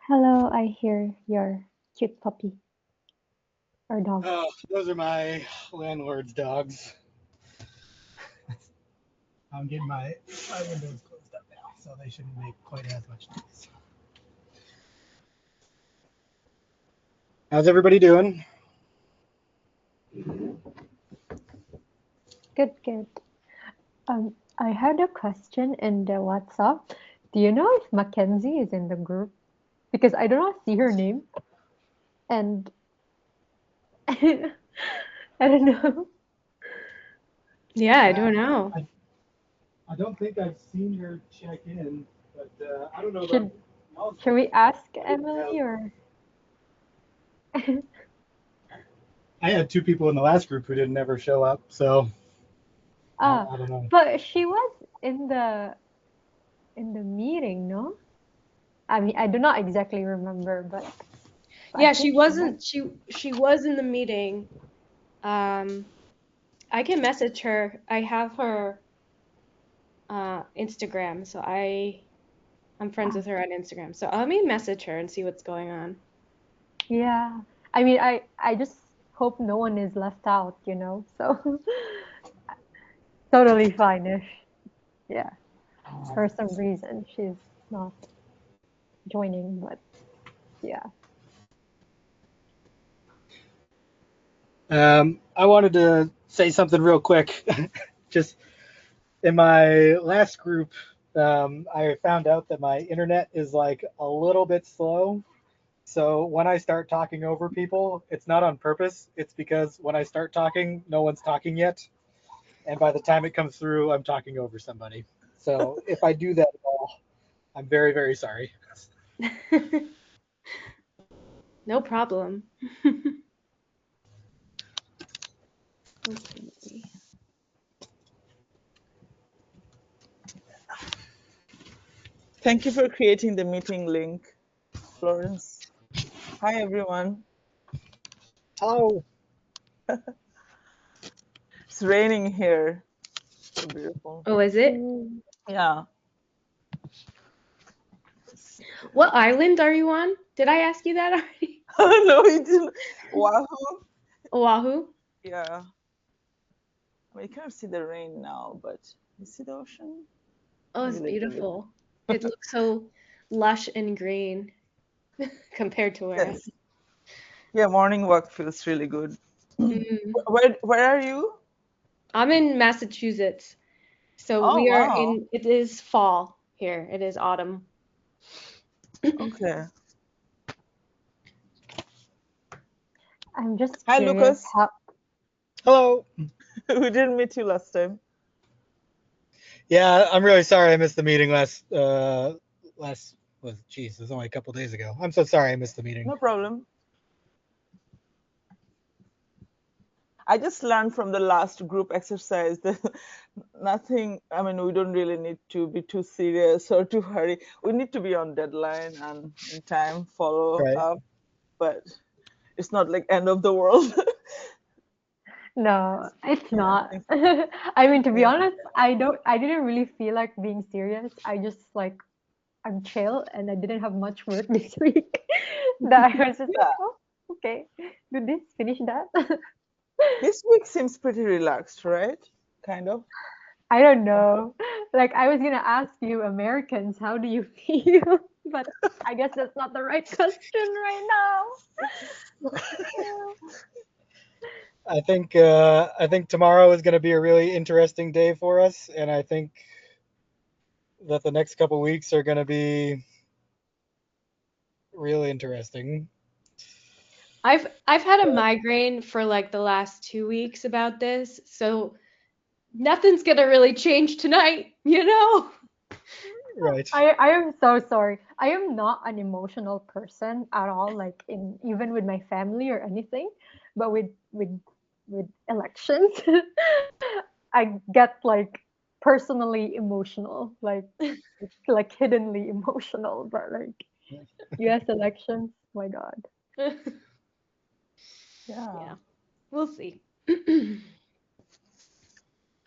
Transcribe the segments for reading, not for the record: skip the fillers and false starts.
Hello, I hear your cute puppy or dog. Those are my landlord's dogs. I'm getting my windows closed up now, so they shouldn't make quite as much noise. How's everybody doing? Good, good. I had a question in the WhatsApp. Do you know if Mackenzie is in the group? Because I do not see her name, and I don't know. Yeah, I Uh, don't know. I don't think I've seen her check in, but I don't know about Should y'all's should we group. ask I didn't have. Emily or? I had two people in the last group who didn't ever show up, so Ah, I don't know. but she was in the meeting, no? I mean, I do not exactly remember, but I Yeah, she think she was. wasn't she was in the meeting. Um, I can message her. I have her Instagram, so I'm friends Ah, with her on Instagram. So let me message her and see what's going on. yeah. I mean, I just hope no one is left out, you know? So totally fine if, yeah, for some reason she's not joining, but yeah. I wanted to say something real quick. Just in my last group, I found out that my internet is like a little bit slow. So when I start talking over people, it's not on purpose. It's because when I start talking, no one's talking yet. And by the time it comes through, I'm talking over somebody. So if I do that at all, I'm very, very sorry. No problem. Okay. Thank you for creating the meeting link, Florence. Hi, everyone. Oh, It's raining here. So beautiful. Oh, is it? Mm, Yeah. What island are you on? Did I ask you that already? No, it didn't. Wahoo. Oahu? Yeah. I mean, you can't see the rain now, but you see the ocean? Oh, Maybe it's later. beautiful. It looks so lush and green compared to where I Yes. Yeah, morning walk feels really good. Mm. Where are you? I'm in Massachusetts. So Oh, we are wow. it is fall here. It is autumn. Okay. I'm just Hi, curious Lucas. how. hello. We didn't meet you last time. Yeah, I'm really sorry I missed the meeting last was geez, it was only a couple days ago. I'm so sorry I missed the meeting. No problem. I just learned from the last group exercise that nothing, I mean, we don't really need to be too serious or too hurry. We need to be on deadline and in time, follow Right. up, but it's not like end of the world. No, it's Yeah, not. thanks. I mean, to be Yeah. honest, I didn't really feel like being serious. I just like I'm chill and I didn't have much work this week. That I was just like, Yeah. oh, okay, do this, finish that. This week seems pretty relaxed, right? Kind of. I don't know. Like I was gonna ask you, Americans, how do you feel? But I guess that's not the right question right now. I think tomorrow is going to be a really interesting day for us, and I think that the next couple weeks are going to be really interesting. I've had a But, migraine for like the last 2 weeks about this, so nothing's gonna really change tonight, you know? right. I am so sorry. I am not an emotional person at all, like in even with my family or anything. But with elections, I get like personally emotional, like hiddenly emotional. But like U.S. elections, my God. Yeah. Yeah, we'll see.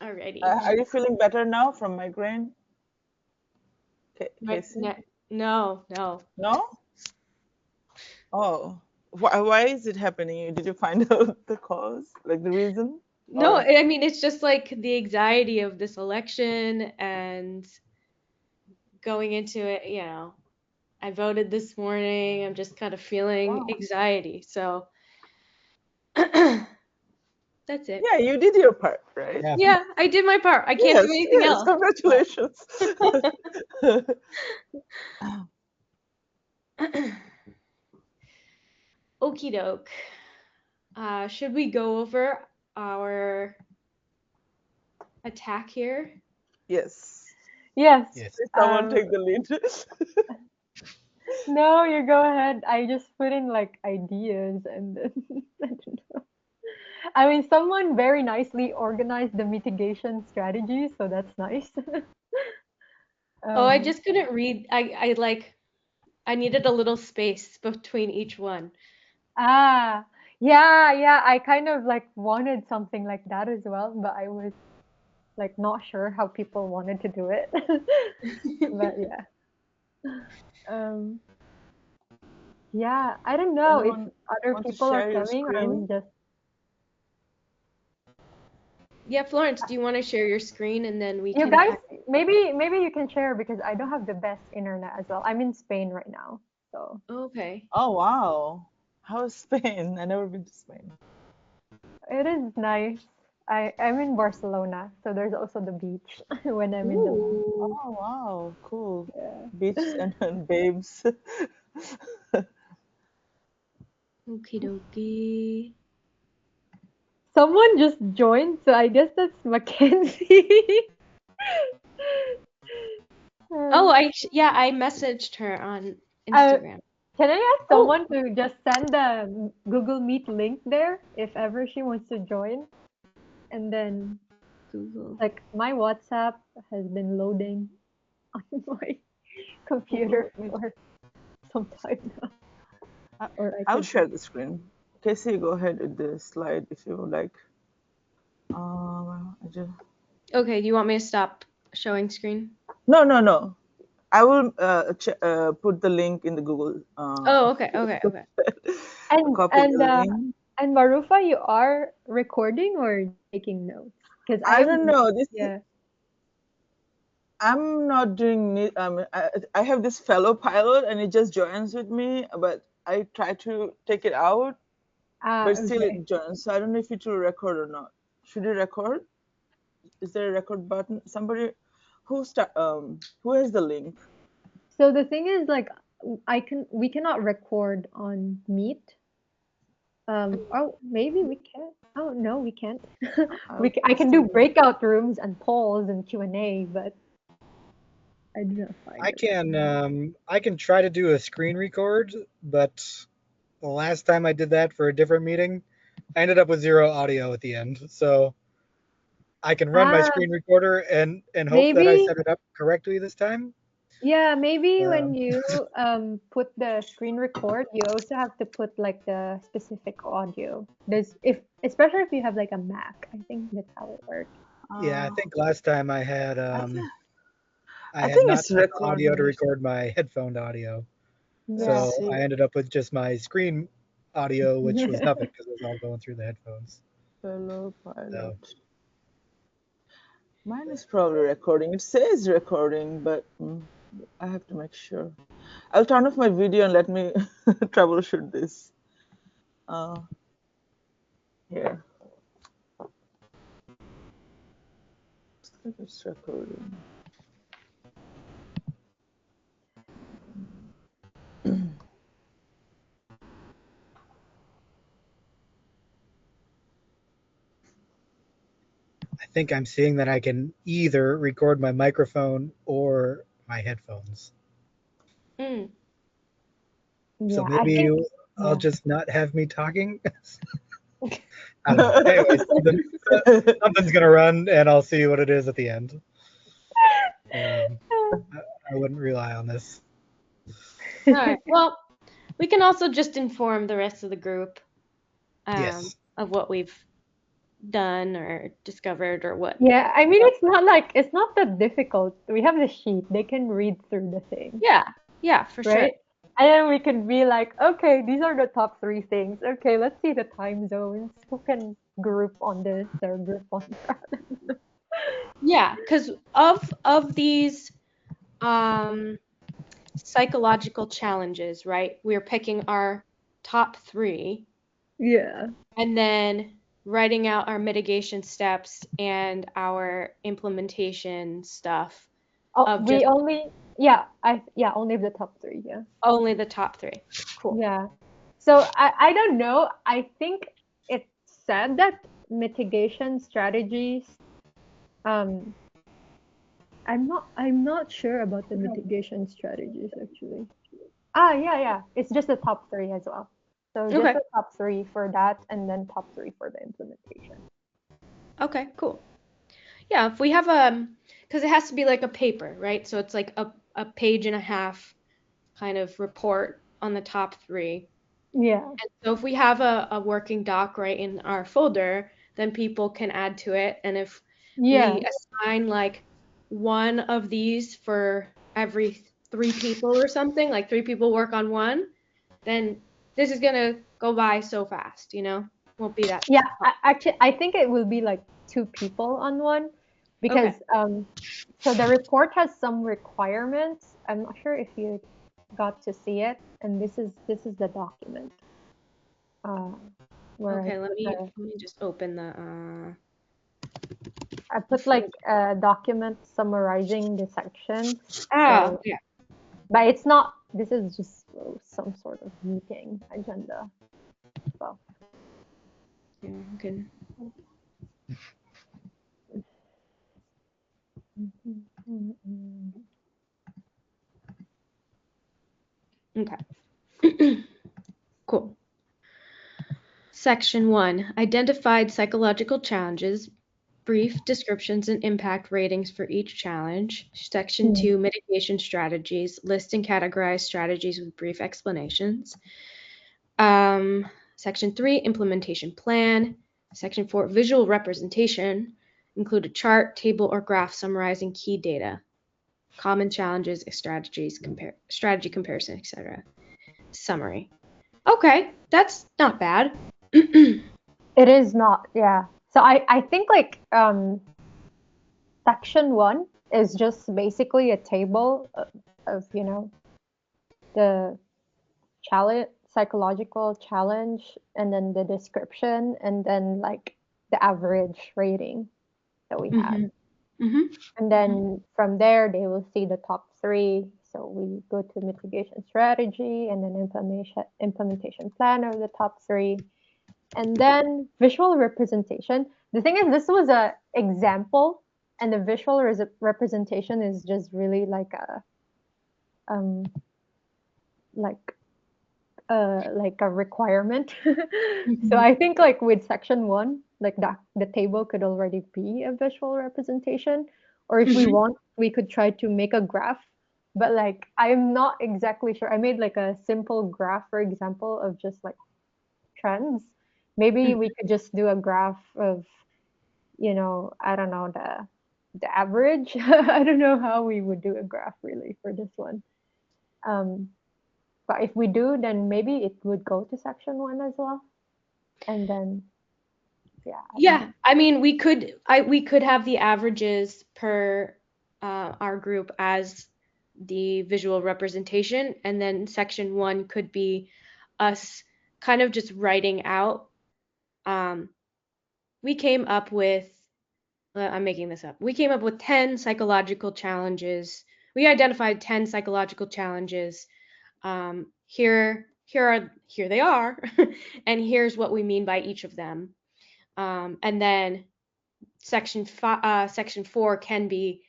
Alrighty. Are you feeling better now from migraine, My, Casey? ne- no, no. No? Oh, why is it happening? Did you find out the cause, like the reason? No, Or I mean, it's just like the anxiety of this election and going into it, I voted this morning. I'm just kind of feeling wow. anxiety. So that's it. Yeah, you did your part, right? Yeah. Yeah, I did my part. I can't do Yes, anything yes, else. congratulations. Okie doke. Should we go over our attack here? Yes. Yes. Yes. Someone Um, take the lead. no, you go ahead. I just put in like ideas and then I don't know. I mean, someone very nicely organized the mitigation strategy, so that's nice. Oh, I um, just couldn't read. I needed a little space between each one. ah, yeah, yeah. I kind of like wanted something like that as well, but I was like not sure how people wanted to do it. But yeah. Um, yeah, I don't know if Anyone other want to people are share your coming or I was screen? just Yeah, Florence, do you want to share your screen and then we you can guys kind maybe you can share because I don't have the best internet as well. I'm in Spain right now. So of... Okay. Oh wow. How is Spain? I never been to Spain. it is nice. I'm in Barcelona, so there's also the beach when I'm in the Ooh. Oh wow, cool. yeah. Beach and babes. Okie dokie. Someone just joined, so I guess that's Mackenzie. Oh, Um, I messaged her on uh, Instagram. can I ask Oh, someone to just send the Google Meet link there if ever she wants to join? And then, Google. like, my WhatsApp has been loading on my Google computer Meet. for some time now. I- Or I I'll could share just. the screen. Casey, go ahead with the slide if you would like. I just... Okay, do you want me to stop showing screen? No, no, no. I will put the link in the Google. Oh, okay, okay, okay. And Copy and the uh link. and Marufa, you are recording or taking notes? Because I I am, don't know. yeah. I'm not doing it. I have this fellow pilot, and it just joins with me. But I try to take it out, Ah, but still okay. it joins. So I don't know if it will record or not. Should it record? Is there a record button? Somebody who has the link? So the thing is, like, we cannot record on Meet. Oh, maybe we can. Oh no, we can't. I'll I can post a do link. breakout rooms and polls and Q&A, but I do not find it. I can try to do a screen record, but the last time I did that for a different meeting, I ended up with zero audio at the end. So I can run my Ah, screen recorder and hope that I maybe. set it up correctly this time. Yeah, maybe when Um, you put the screen record, you also have to put like the specific audio. There's if especially if you have like a Mac, I think that's how it works. yeah, I Uh, think last time I think I I had think not it's set the audio to recording. record my headphone audio, Let's Yeah. so see. I ended up with just my screen audio, which was nothing because it was all going through the headphones. Fellow So pilot. Mine is probably recording. It says recording, but I have to make sure. I'll turn off my video and let me troubleshoot this. Uh, Here. I think it's recording. I think I'm seeing that I can either record my microphone or my headphones. Mm. So Yeah, I maybe think I'll yeah. just not have me talking. I don't know. Anyways, something's gonna run, and I'll see what it is at the end. Um, I wouldn't rely on this. All right. Well, we can also just inform the rest of the group Yes. of what we've done or discovered or what. Yeah, I mean it's not that difficult. We have the sheet. They can read through the thing, Yeah, yeah, for sure. right? And then we could be like, okay, these are the top three things. Okay, let's see the time zones. Who can group on this or group on that? Yeah, because of these um, psychological challenges, right? We're picking our top three Yeah. and then writing out our mitigation steps and our implementation stuff Oh, of we just only, yeah, only the top three. Yeah. only the top three. Cool. Yeah. So I don't know. I think it said that mitigation strategies. Um, I'm not sure about the mitigation strategies actually. Ah, yeah, yeah. It's just the top three as well. So just Okay. the top three for that, and then top three for the implementation. Okay, cool. Yeah, if we have because it has to be like a paper, right? So it's like a page and a half kind of report on the top three. Yeah. And so if we have a working doc right in our folder, then people can add to it. And if Yeah. we assign like one of these for every three people or something, like three people work on one, then this is gonna go by so fast, Won't be that Yeah. hard. Actually, I think it will be like two people on one because Okay. so the report has some requirements. I'm not sure if you got to see it, and this is the document uh where Okay, let me just open the I put like folder. a document summarizing the sections. Ah, So, yeah. but it's not. This is just some sort of meeting agenda stuff. Yeah, good. Okay. Cool. Section 1 Identified psychological challenges, brief descriptions and impact ratings for each challenge. Section Mm. 2 Mitigation strategies, list and categorize strategies with brief explanations. Um, Section 3 Implementation plan. Section 4 Visual representation, include a chart, table, or graph summarizing key data, common challenges, strategy comparison, etc. Summary. Okay, that's not bad. It is not, yeah. So I think like section one is just basically a table of the challenge, psychological challenge, and then the description, and then like the average rating that we had. Mhm. Mhm. And Mhm. then from there, they will see the top three. So we go to mitigation strategy and then implementation plan of the top three. And then visual representation. The thing is, this was a example, and the visual representation is just really um like like a requirement. So Mhm. I think like with section one, like that the table could already be a visual representation. Or if we Mhm. want, we could try to make a graph. But like I'm not exactly sure. I made like a simple graph, for example, of just like trends. Maybe Mhm. we could just do a graph of, I don't know, the average. I don't know how we would do a graph really for this one. Um, but if we do, then maybe it would go to section one as well. And then, yeah, I don't Yeah, know. I mean, we could have the averages per our group as the visual representation, and then section one could be us kind of just writing out. Um, we came up with, I'm making this up. We came up with 10 psychological challenges. We identified 10 psychological challenges. Here they are, and here's what we mean by each of them. And then section 4 can be,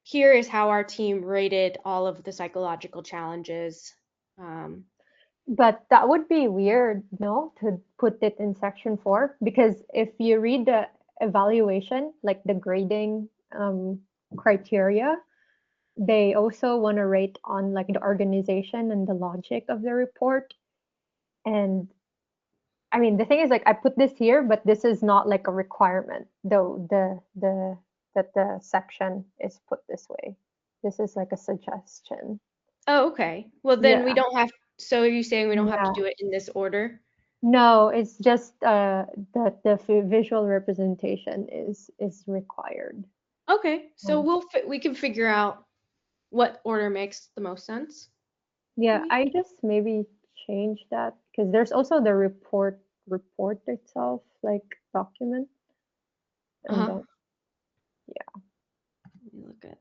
here is how our team rated all of the psychological challenges. Um, But that would be weird, no, to put it in section four, because if you read the evaluation, like the grading criteria, they also want to rate on like the organization and the logic of the report. And I mean, the thing is, like, I put this here, but this is not like a requirement, though the that the section is put this way. This is like a suggestion. Oh, okay. Well, then we Yeah. don't have, so are you saying we don't have to Yeah. do it in this order? No, it's just that the visual representation is required. Okay, so Um, we can figure out what order makes the most sense, yeah, maybe. I just maybe change that because there's also the report itself, like document, and Uh-huh. then yeah. Let me look at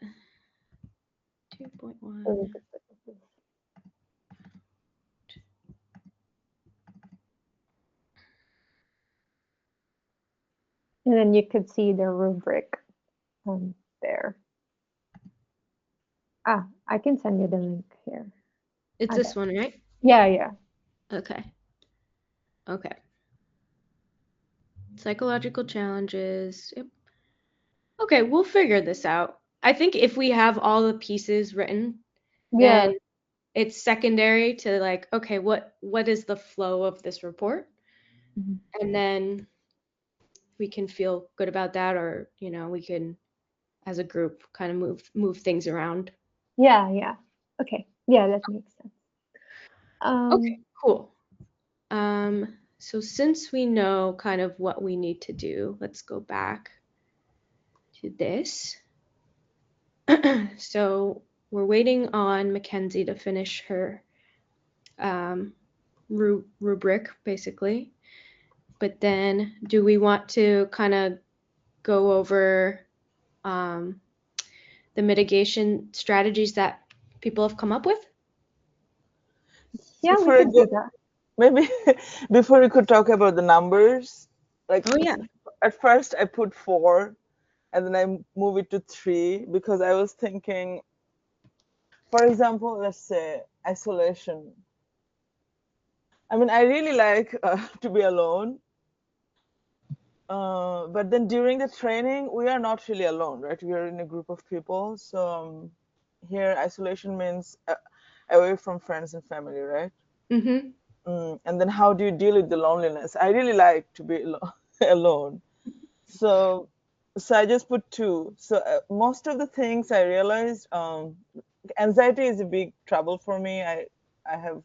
2.1. So we could put this. And then you could see the rubric there. Ah, I can send you the link here. It's Okay. this one, right? Yeah, yeah. Okay. Okay. Psychological challenges. Yep. Okay, we'll figure this out. I think if we have all the pieces written, Yeah. then it's secondary to like, okay, what is the flow of this report? Mhm. And then we can feel good about that, or we can as a group kind of move things around. Yeah, yeah. Okay. Yeah, that makes sense. Okay, Um, cool. So since we know kind of what we need to do, let's go back to this. So we're waiting on Mackenzie to finish her um, rubric, basically. But then, do we want to kind of go over um, the mitigation strategies that people have come up with? yeah, we Before I could do go, that. maybe before we could talk about the numbers, like Oh yeah. at first I put 4 and then I move it to 3 because I was thinking, for example, let's say isolation. I mean, I really like to be alone, but then during the training, we are not really alone, right? We are in a group of people. So here, isolation means away from friends and family, right? Mm-hmm. And then how do you deal with the loneliness? I really like to be alone. So, so I just put 2. So most of the things I realized, anxiety is a big trouble for me. I have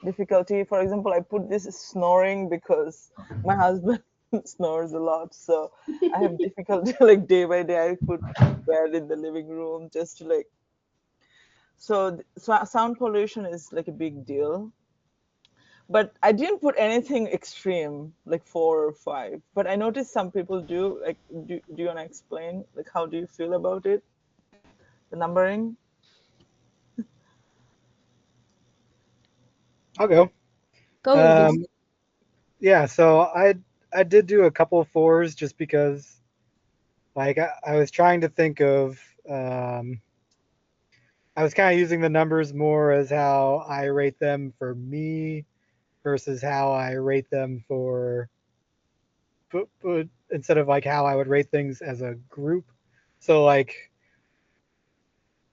difficulty. For example, I put this snoring because my husband snores a lot. So I have difficulty like day by day. I put bed in the living room just to like. So sound pollution is like a big deal. But I didn't put anything extreme like 4 or 5. But I noticed some people do. Like, do you want to explain? Like, how do you feel about it? The numbering? I'll go. Go, Luis. Um, yeah, so I did do a couple of 4s just because like I was trying to think of um, I was kind of using the numbers more as how I rate them for me versus how I rate them for but instead of like how I would rate things as a group. So like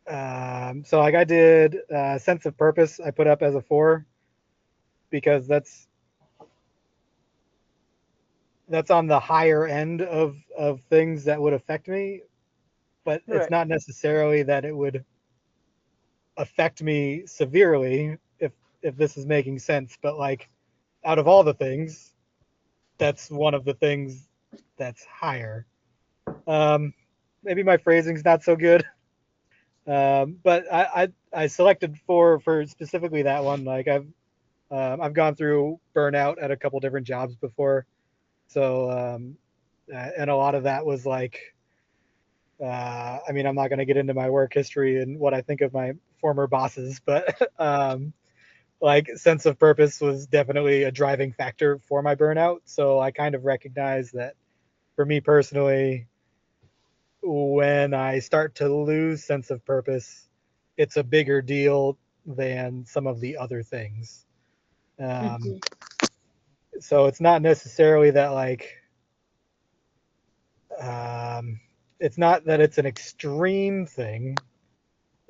I did sense of purpose I put up as a 4 because that's on the higher end of things that would affect me, but it's Right. not necessarily that it would affect me severely if this is making sense. But like out of all the things, that's one of the things that's higher. Um, Maybe my phrasing's not so good, but I selected 4 for specifically that one. Like I've gone through burnout at a couple different jobs before, so and a lot of that was like I mean, I'm not going to get into my work history and what I think of my former bosses, but like sense of purpose was definitely a driving factor for my burnout. So I kind of recognize that for me personally, when I start to lose sense of purpose, it's a bigger deal than some of the other things. Um, Mm-hmm. so it's not necessarily that like um, it's not that it's an extreme thing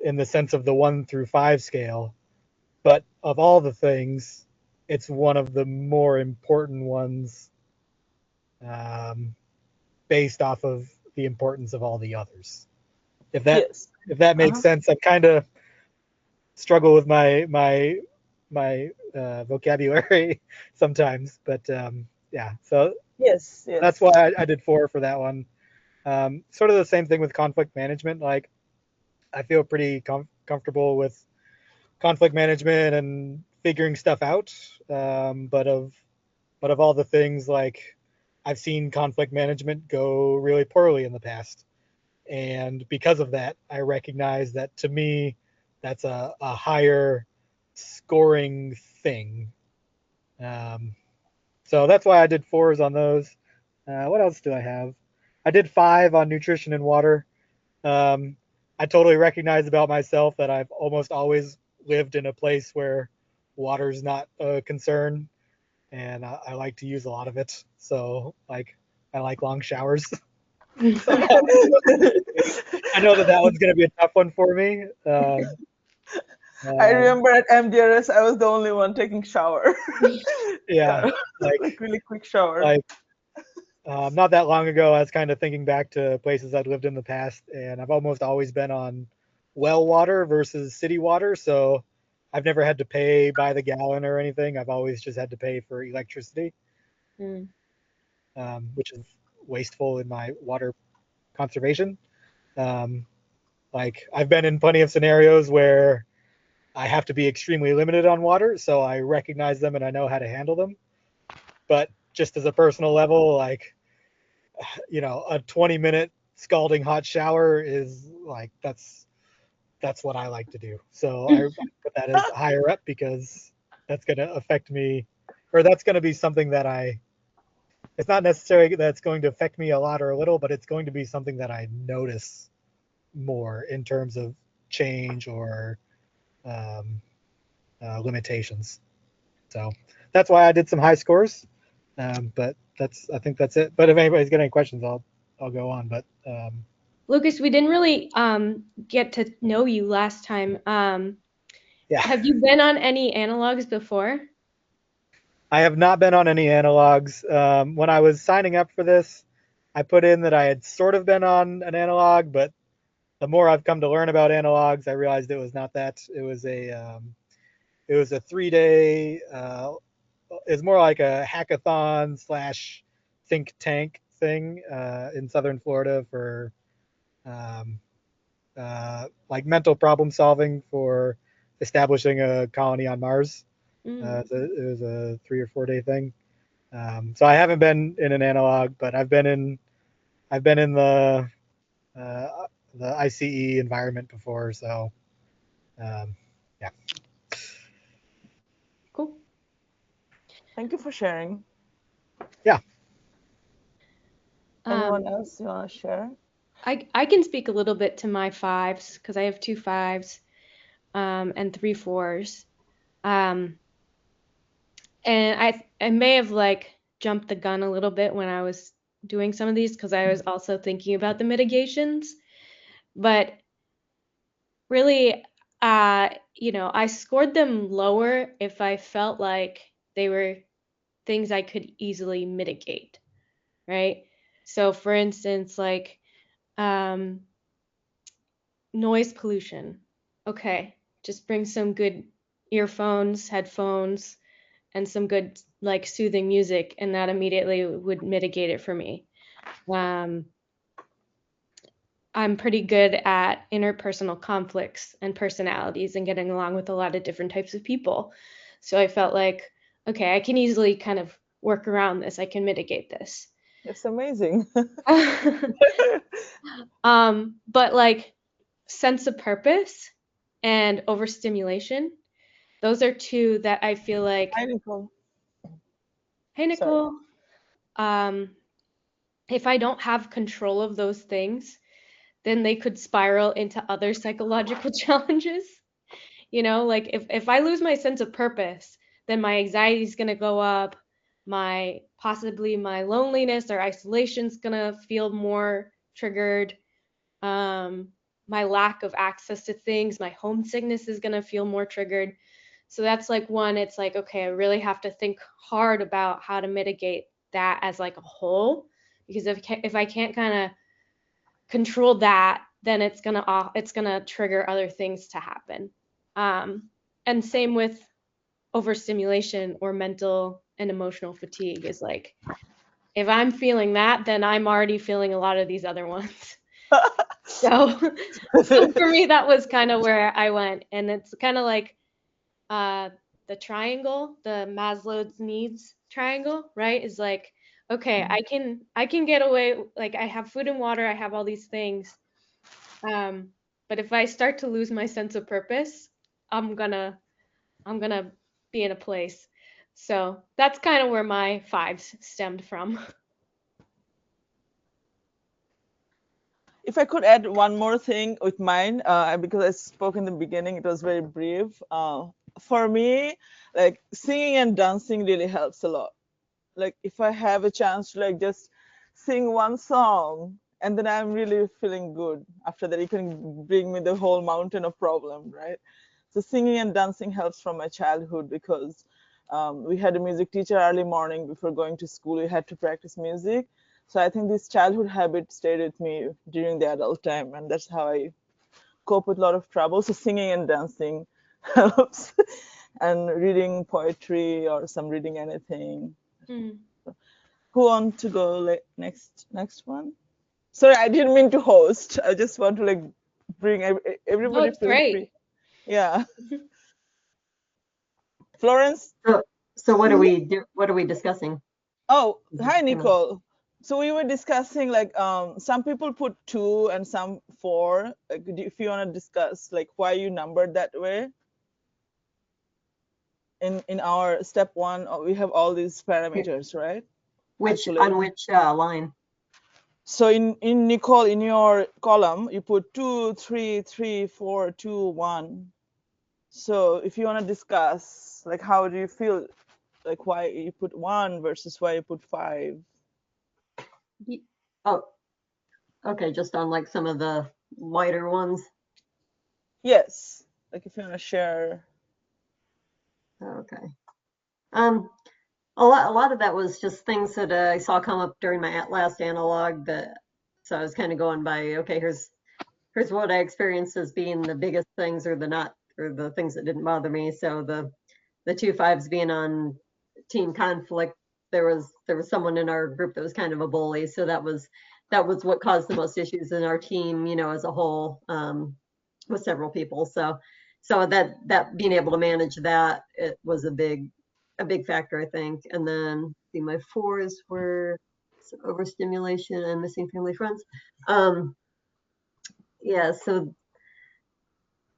in the sense of the 1 through 5 scale, but of all the things, it's one of the more important ones um, based off of the importance of all the others. If that Yes. if that makes Uh-huh. sense, I'm kind of struggle with my vocabulary sometimes. But yeah, so Yes, that's yes. why I did 4 for that one. Sort of the same thing with conflict management. Like I feel pretty comfortable with conflict management and figuring stuff out. But of all the things, like I've seen conflict management go really poorly in the past, and because of that, I recognize that to me, that's a higher scoring thing. Um, so that's why I did 4s on those. What else do I have? I did 5 on nutrition and water. Um, I totally recognize about myself that I've almost always lived in a place where water's not a concern, and I like to use a lot of it. So, like, I like long showers. So I know that that one's going to be a tough one for me. I Um, remember at MDRS, I was the only one taking shower. yeah, Yeah, like like really quick shower. like not that long ago, I was kind of thinking back to places I'd lived in the past, and I've almost always been on well water versus city water. So I've never had to pay by the gallon or anything. I've always just had to pay for electricity, Mm. which is wasteful in my water conservation. Um, like I've been in plenty of scenarios where I have to be extremely limited on water, so I recognize them and I know how to handle them. But just as a personal level, like a 20-minute scalding hot shower is like that's what I like to do. So I put that as higher up because that's going to affect me, or that's going to be something that it's not necessarily that it's going to affect me a lot or a little, but it's going to be something that I notice more in terms of change or um, limitations. So that's why I did some high scores. But I think that's it. But if anybody's got any questions, I'll go on. But Lucas, we didn't really get to know you last time. yeah, Have you been on any analogs before? I have not been on any analogs. When I was signing up for this, I put in that I had sort of been on an analog, but the more I've come to learn about analogs, I realized it was not that. It was a 3 day. It's more like a hackathon slash think tank thing in southern Florida for um, like mental problem solving for establishing a colony on Mars. Mm. It was a 3 or 4 day thing. So I haven't been in an analog, but I've been in uh, the ICE environment before. So um, yeah, Cool. Thank you for sharing. yeah, Um, Anyone else you want to share? I can speak a little bit to my fives because I have 2 5s and 3 4s. Um, and I may have like jumped the gun a little bit when I was doing some of these because I was also thinking about the mitigations. But really, I scored them lower if I felt like they were things I could easily mitigate, right? So, for instance, like um, noise pollution. Okay, just bring some good earphones, headphones, and some good like soothing music, and that immediately would mitigate it for me. Um, I'm pretty good at interpersonal conflicts and personalities and getting along with a lot of different types of people. So I felt like, okay, I can easily kind of work around this. I can mitigate this. It's amazing. But like sense of purpose and overstimulation, those are two that I feel Hi, like, Nicole. hey, Sorry. Nicole, um, if I don't have control of those things, then they could spiral into other psychological challenges. Like if I lose my sense of purpose, then my anxiety is going to go up, my loneliness or isolation is going to feel more triggered. Um, my lack of access to things, my homesickness is going to feel more triggered. So that's like one, it's like, okay, I really have to think hard about how to mitigate that as like a whole, because if I can't kind of control that, then it's going to trigger other things to happen. And same with overstimulation or mental and emotional fatigue is like, if I'm feeling that, then I'm already feeling a lot of these other ones. So, so for me, that was kind of where I went. And it's kind of like the triangle, the Maslow's needs triangle, right? Is like, okay, I can get away, like I have food and water, I have all these things. But if I start to lose my sense of purpose, I'm gonna I'm gonna be in a place. So that's kind of where my fives stemmed from. If I could add one more thing with mine, because I spoke in the beginning, it was very brief. For me, like singing and dancing really helps a lot. Like if I have a chance to like just sing one song and then I'm really feeling good. After that, you can bring me the whole mountain of problem, right? So singing and dancing helps from my childhood because we had a music teacher early morning before going to school. We had to practice music. So I think this childhood habit stayed with me during the adult time, and that's how I cope with a lot of trouble. So singing and dancing helps, and reading poetry or some reading anything. Mm. Who want to go next one? Sorry, I didn't mean to host. I just want to like bring No, everybody it's feel free. great. Yeah, Florence. So, so what are we do? What are we discussing? Oh, Is it hi, kind of Nicole. So we were discussing like some people put two and some four. Like, if you want to discuss like why you numbered that way. In our step one, we have all these parameters, right? which Isolate. on which line? So in Nicole, in your column, you put 2, 3, 3, 4, 2, 1. So if you want to discuss, like, how do you feel, like, why you put 1 versus why you put 5? Oh, okay, just on like some of the lighter ones. Yes, like if you want to share. Okay. Um, a lot of that was just things that I saw come up during my last analog. That so I was kind of going by, okay, here's what I experienced as being the biggest things, or the not, or the things that didn't bother me. So the two fives being on team conflict, there was someone in our group that was kind of a bully, so that was what caused the most issues in our team, as a whole, with several people. So that being able to manage that, it was a big factor, I think. And then see, my fours were overstimulation and missing family friends. Yeah, so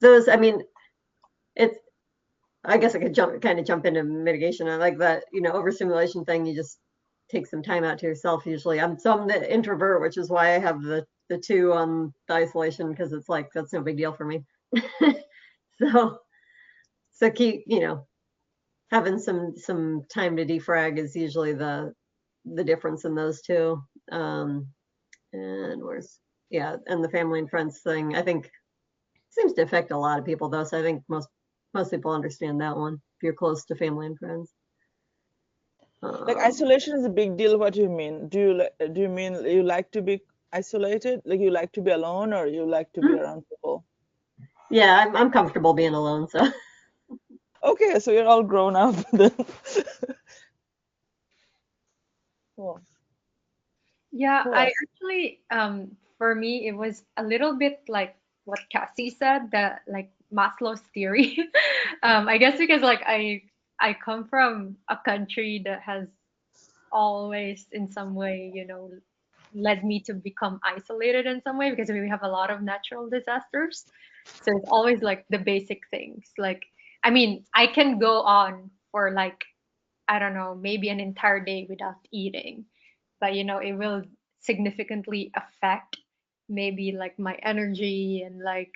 those, I mean, it's I guess I could kind of jump into mitigation. I like that, overstimulation thing. You just take some time out to yourself. Usually, I'm the introvert, which is why I have the two on the isolation, because it's like that's no big deal for me. so so keep having some time to defrag is usually the difference in those two. And and the family and friends thing, I think seems to affect a lot of people though. So I think most people understand that one if you're close to family and friends. Like, Um, isolation is a big deal. What do you mean? Do you mean you like to be isolated? Like, you like to be alone, or you like to be around people? yeah, I'm comfortable being alone. So Okay, so you're all grown up then. Cool. Yeah, Who I else? actually, for me, it was a little bit like what Cassie said, that like Maslow's theory. I guess because like I come from a country that has always in some way, led me to become isolated in some way because we have a lot of natural disasters. So it's always like the basic things. Like, I mean, I can go on for like, I don't know, maybe an entire day without eating, but it will significantly affect maybe like my energy and like,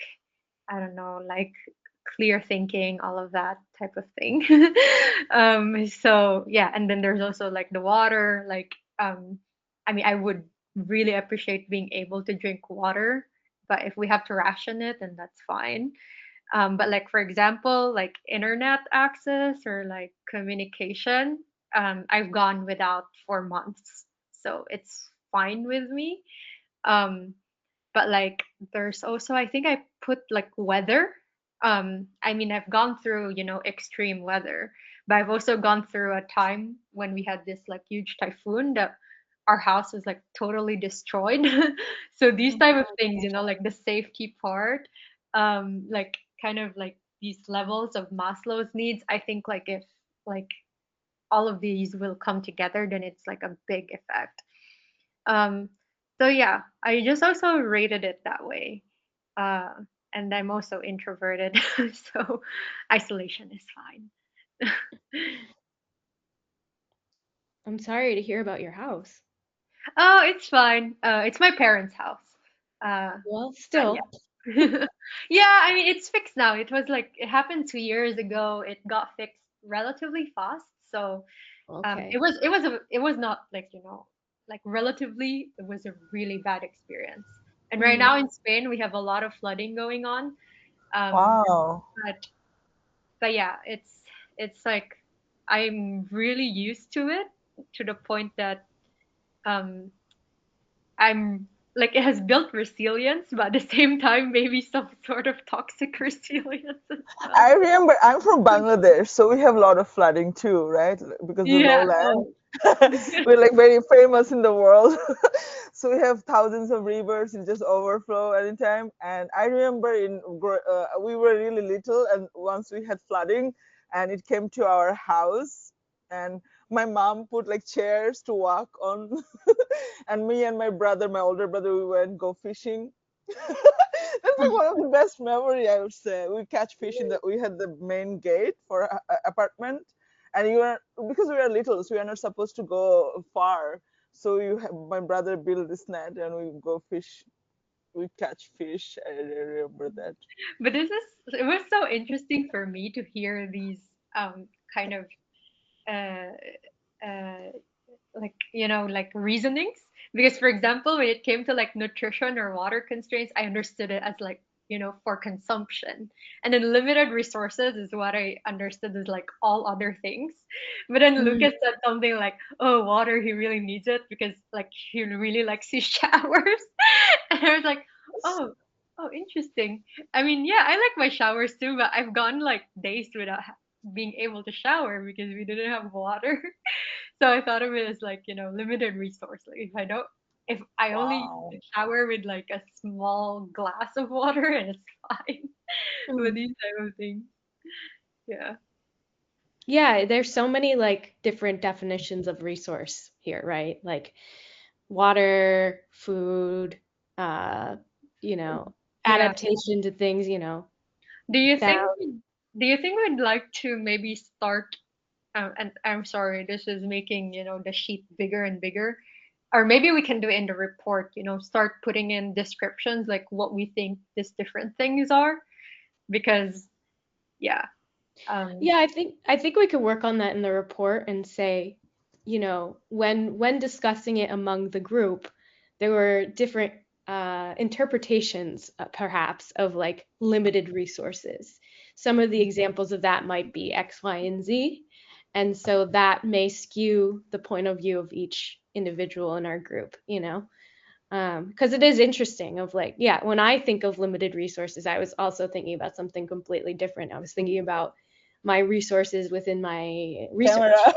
I don't know, like clear thinking, all of that type of thing. So yeah, and then there's also like the water, like I mean, I would really appreciate being able to drink water, but if we have to ration it, then that's fine. But like for example, like internet access or like communication, I've gone without for months, so it's fine with me. Um, but like there's also, I think I put like weather. I mean, I've gone through, extreme weather, but I've also gone through a time when we had this like huge typhoon that our house was like totally destroyed. So these type of things, like the safety part, like kind of like these levels of Maslow's needs, I think like if like all of these will come together, then it's like a big effect. Um, so yeah, I just also rated it that way. Uh, and I'm also introverted, so isolation is fine. I'm sorry to hear about your house. Oh, it's fine. It's my parents' house. Well, But still. yeah. Yeah, I mean it's fixed now. It was like it happened 2 years ago. It got fixed relatively fast. So Okay. it was not like, like relatively it was a really bad experience. And right Mm. now in Spain we have a lot of flooding going on. Um, Wow. but but yeah, it's like I'm really used to it to the point that um I'm like it has built resilience, but at the same time maybe some sort of toxic resilience as I well. remember I'm from Bangladesh, so we have a lot of flooding too, right? Because the Yeah. lowland, Oh. we're like very famous in the world. So we have thousands of rivers, it just overflow anytime. And I remember we were really little, and once we had flooding, and it came to our house, and my mom put like chairs to walk on, and me and my brother, my older brother, we went go fishing. That's like one of the best memory, I would say. We catch fish in the we had the main gate for apartment, and you were because we were little, so we are not supposed to go far. So my brother built this net, and we go fish. We catch fish. I remember that. But it was so interesting for me to hear these kind of uh uh like like reasonings, because for example when it came to like nutrition or water constraints I understood it as like for consumption, and then limited resources is what I understood as like all other things. But then Mm. Lucas said something like, oh, water, he really needs it because like he really likes his showers. And I was like, oh, oh, interesting. I mean, yeah, I like my showers too, but I've gone like days without being able to shower because we didn't have water. So I thought of it as like, limited resource. Like if I only Wow. shower with like a small glass of water and it's fine. With Mm. these type of things. Yeah. Yeah, there's so many like different definitions of resource here, right? Like water, food, uh, you know, Yeah. adaptation to things, Do you think sound. do you think we'd like to maybe start and I'm sorry, this is making, the sheet bigger and bigger. Or maybe we can do it in the report, start putting in descriptions like what we think these different things are. Because yeah. Um Yeah, I think we could work on that in the report and say, when discussing it among the group, there were different interpretations, perhaps, of like limited resources. Some of the examples of that might be X, Y, and Z, and so that may skew the point of view of each individual in our group, because it is interesting of like, yeah, when I think of limited resources, I was also thinking about something completely different. I was thinking about my resources within my Camera. research.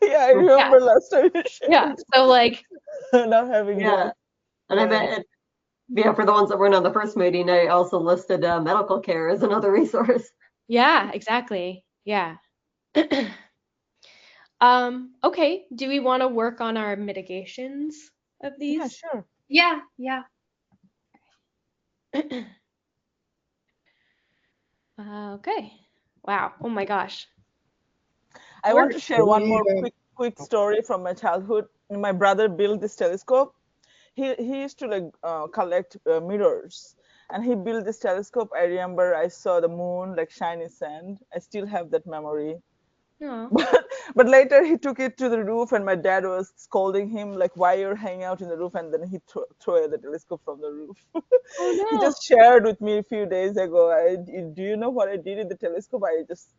Yeah, I Yeah, remember last time you yeah. shared. So like, Not having Yeah. that. And I Yeah. bet, yeah, for the ones that weren't on the first meeting, I also listed medical care as another resource. yeah, exactly. Yeah. Okay. Do we want to work on our mitigations of Yeah, these? sure. yeah, yeah. Okay. Wow. Oh my gosh. I want We're to share one more quick story from my childhood. My brother built this telescope. He used to like collect mirrors, and he built this telescope. I remember I saw the moon like shiny sand. I still have that memory. oh, But later he took it to the roof, and my dad was scolding him like, "Why you're hanging out in the roof?" And then he threw away the telescope from the roof. oh He no. just shared with me a few days ago. Do you know what I did with the telescope? I just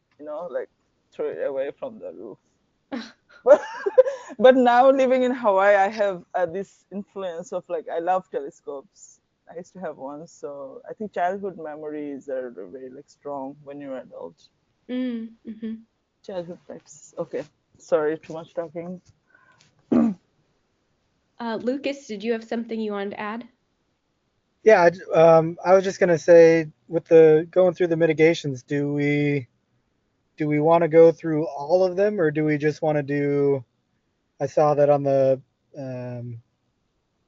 like threw it away from the roof. But but now living in Hawaii, I have this influence of like I love telescopes. I used to have one. So I think childhood memories are very like strong when you're adult. Mm-hmm. Childhood practices. Okay. Sorry, too much talking. Lucas, did you have something you wanted to add? Yeah, I was just gonna say with the going through the mitigations, do we want to go through all of them, or do we just want to do? I saw that on um,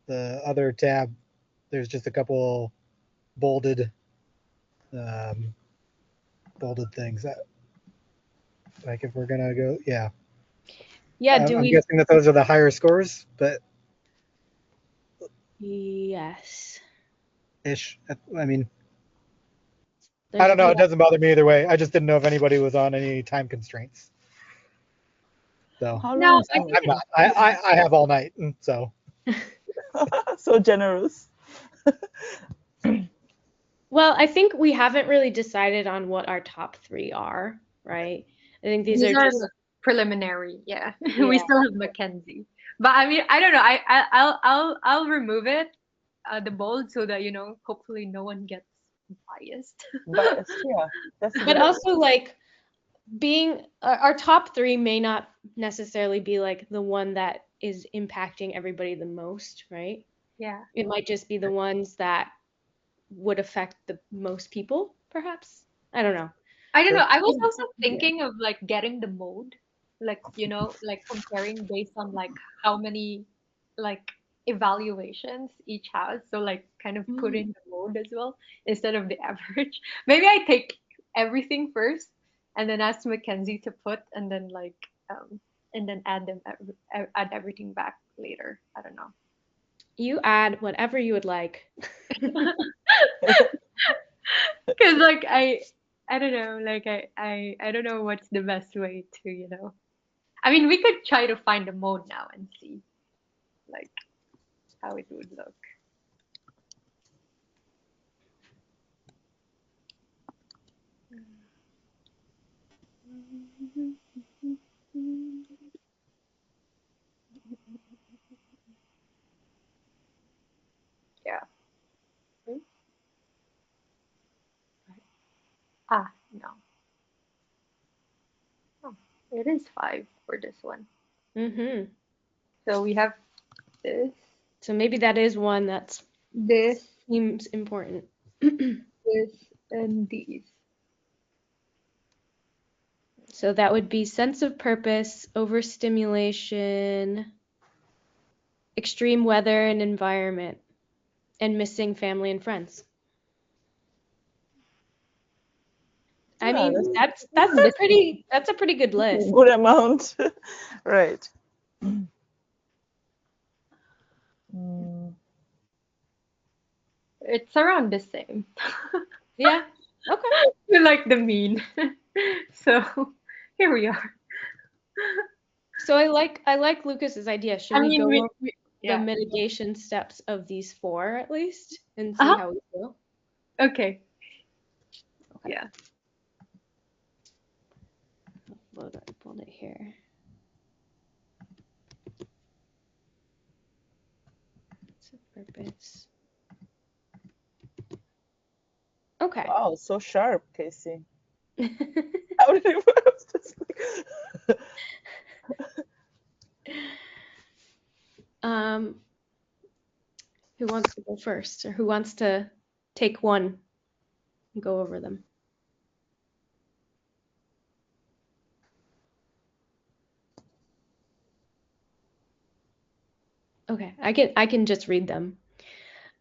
the other tab, there's just a couple bolded um, bolded things. Like if we're gonna go, yeah, Yeah, do I'm we? guessing that those are the higher scores, but Yes. ish. I mean, I There's don't know. yeah. It doesn't bother me either way. I just didn't know if anybody was on any time constraints. So How long No, is I the think I'm it's not. I have all night, so so generous? Well, I think we haven't really decided on what our top three are, right? I think these these are are just the preliminary. Yeah, we yeah. still have Mackenzie, but I mean, I don't know. I'll remove it, the bold, so that hopefully no one gets biased. But yeah, that's a But good idea. also like being our top three may not necessarily be like the one that is impacting everybody the most, right? Yeah. It might just be the ones that would affect the most people, perhaps. I don't know. I don't know. sure. I was also Yeah. thinking of like getting the mode, like like comparing based on like how many like evaluations each has. So like kind of put Mm. in the mode as well instead of the average. Maybe I take everything first and then ask Mackenzie to put and then add everything back later. I don't know. You add whatever you would like. Because like I don't know, like I don't know what's the best way to. I mean, we could try to find a mode now and see like how it would look. Yeah. Ah, no. Oh, it is five for this one. Mm-hmm. So we have this, So maybe that is one that this, seems important. this, and these. So that would be sense of purpose, overstimulation, extreme weather and environment, and missing family and friends. I Yeah, mean, that's that's a pretty good a list. good amount. Right. Mm, It's around the same. Yeah. Okay. We like the mean. So here we are. So I like Lucas's idea. Should I we mean, go over the yeah. mitigation steps of these four at least and see Uh-huh. how we feel? Okay. Okay. Yeah. Pulled it here. Sense of purpose. Okay. wow, so sharp, Casey. How did it work? Just like- um, who wants to go first, or who wants to take one and go over them? Okay, I can just read them.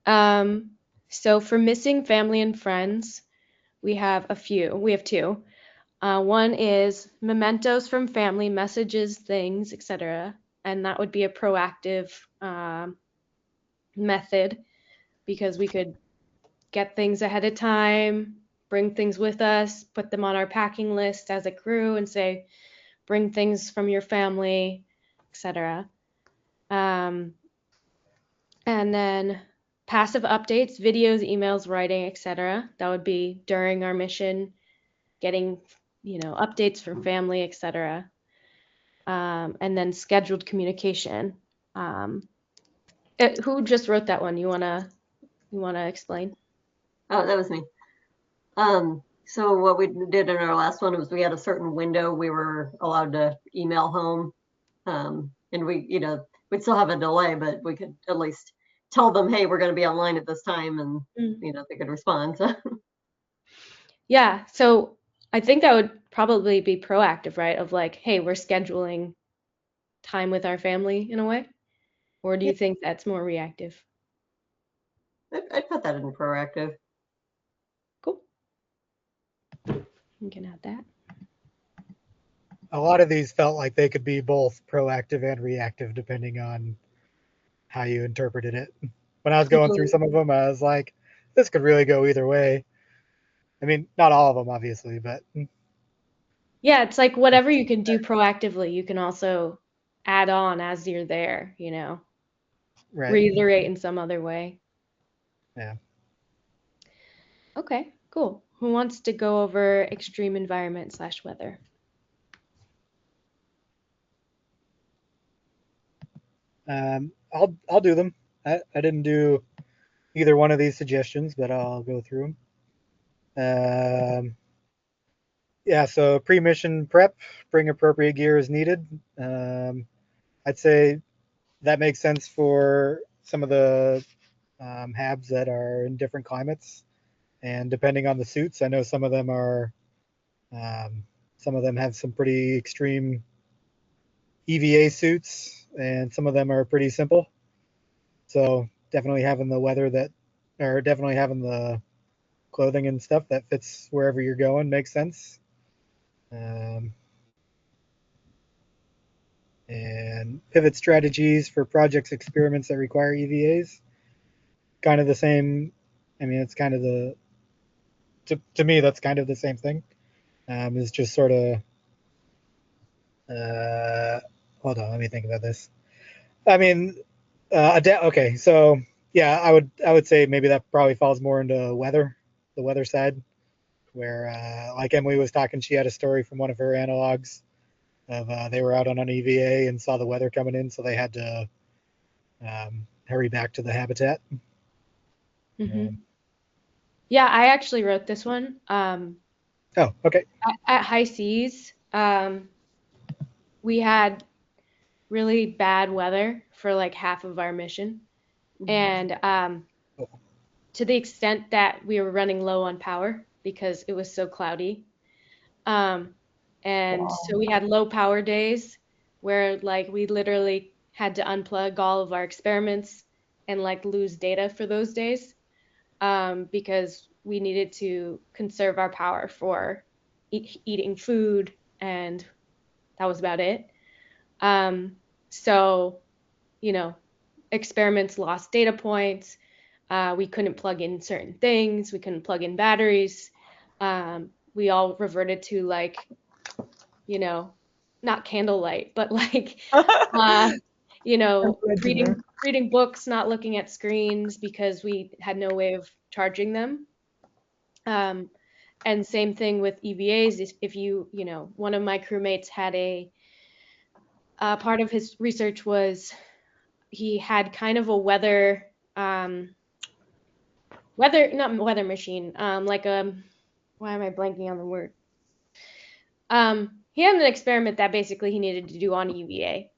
Um, so for missing family and friends, we have a few. We have two. One is mementos from family, messages, things, etc. And that would be a proactive method because we could get things ahead of time, bring things with us, put them on our packing list as a crew, and say, bring things from your family, etc. Um, and then passive updates, videos, emails, writing, etc. That would be during our mission, getting updates from family, etc. And then scheduled communication. Who just wrote that one? You wanna? You want to explain? Oh, that was me. So what we did in our last one was we had a certain window we were allowed to email home. And we, we'd still have a delay, but we could at least tell them, hey, we're going to be online at this time, and they could respond. So. Yeah. So I think that would probably be proactive, right? Of like, hey, we're scheduling time with our family in a way. Or do you think that's more reactive? I'd put that in proactive. Cool. You can add that. A lot of these felt like they could be both proactive and reactive depending on how you interpreted it. When I was going through some of them, I was like, this could really go either way. I mean, not all of them, obviously, but Yeah, it's like whatever you can do proactively, you can also add on as you're there, right. reiterate in some other way. Yeah. Okay, cool. Who wants to go over extreme environment / weather? I'll do them. I didn't do either one of these suggestions, but I'll go through them. Yeah, so pre-mission prep, bring appropriate gear as needed. I'd say that makes sense for some of the HABs that are in different climates, and depending on the suits, I know um, some of them have some pretty extreme EVA suits, and some of them are pretty simple. So definitely having the weather that, or definitely having the clothing and stuff that fits wherever you're going makes sense. Um, and pivot strategies for projects experiments that require EVAs. Kind of the same. I mean, it's kind of to me that's kind of the same thing. Is just sort of uh, hold on, let me think about this. I mean, okay, so yeah, I would say maybe that probably falls more into the weather side, where like Emily was talking, she had a story from one of her analogs of they were out on an EVA and saw the weather coming in, so they had to hurry back to the habitat. Mm-hmm. Um, Yeah, I actually wrote this one. oh, okay. At high seas, we had really bad weather for like half of our mission. And to the extent that we were running low on power because it was so cloudy. Um, and so we had low power days where like we literally had to unplug all of our experiments and like lose data for those days because we needed to conserve our power for eating food, and that was about it. Um, so, you know, experiments lost data points. We couldn't plug in certain things. We couldn't plug in batteries. We all reverted to like, you know, not candlelight, but like, uh, reading books, not looking at screens because we had no way of charging them. Um, and same thing with EVAs. If one of my crewmates had a part of his research was he had kind of a um, not weather machine, like a, why am I blanking on the word? He had an experiment that basically he needed to do on UVA,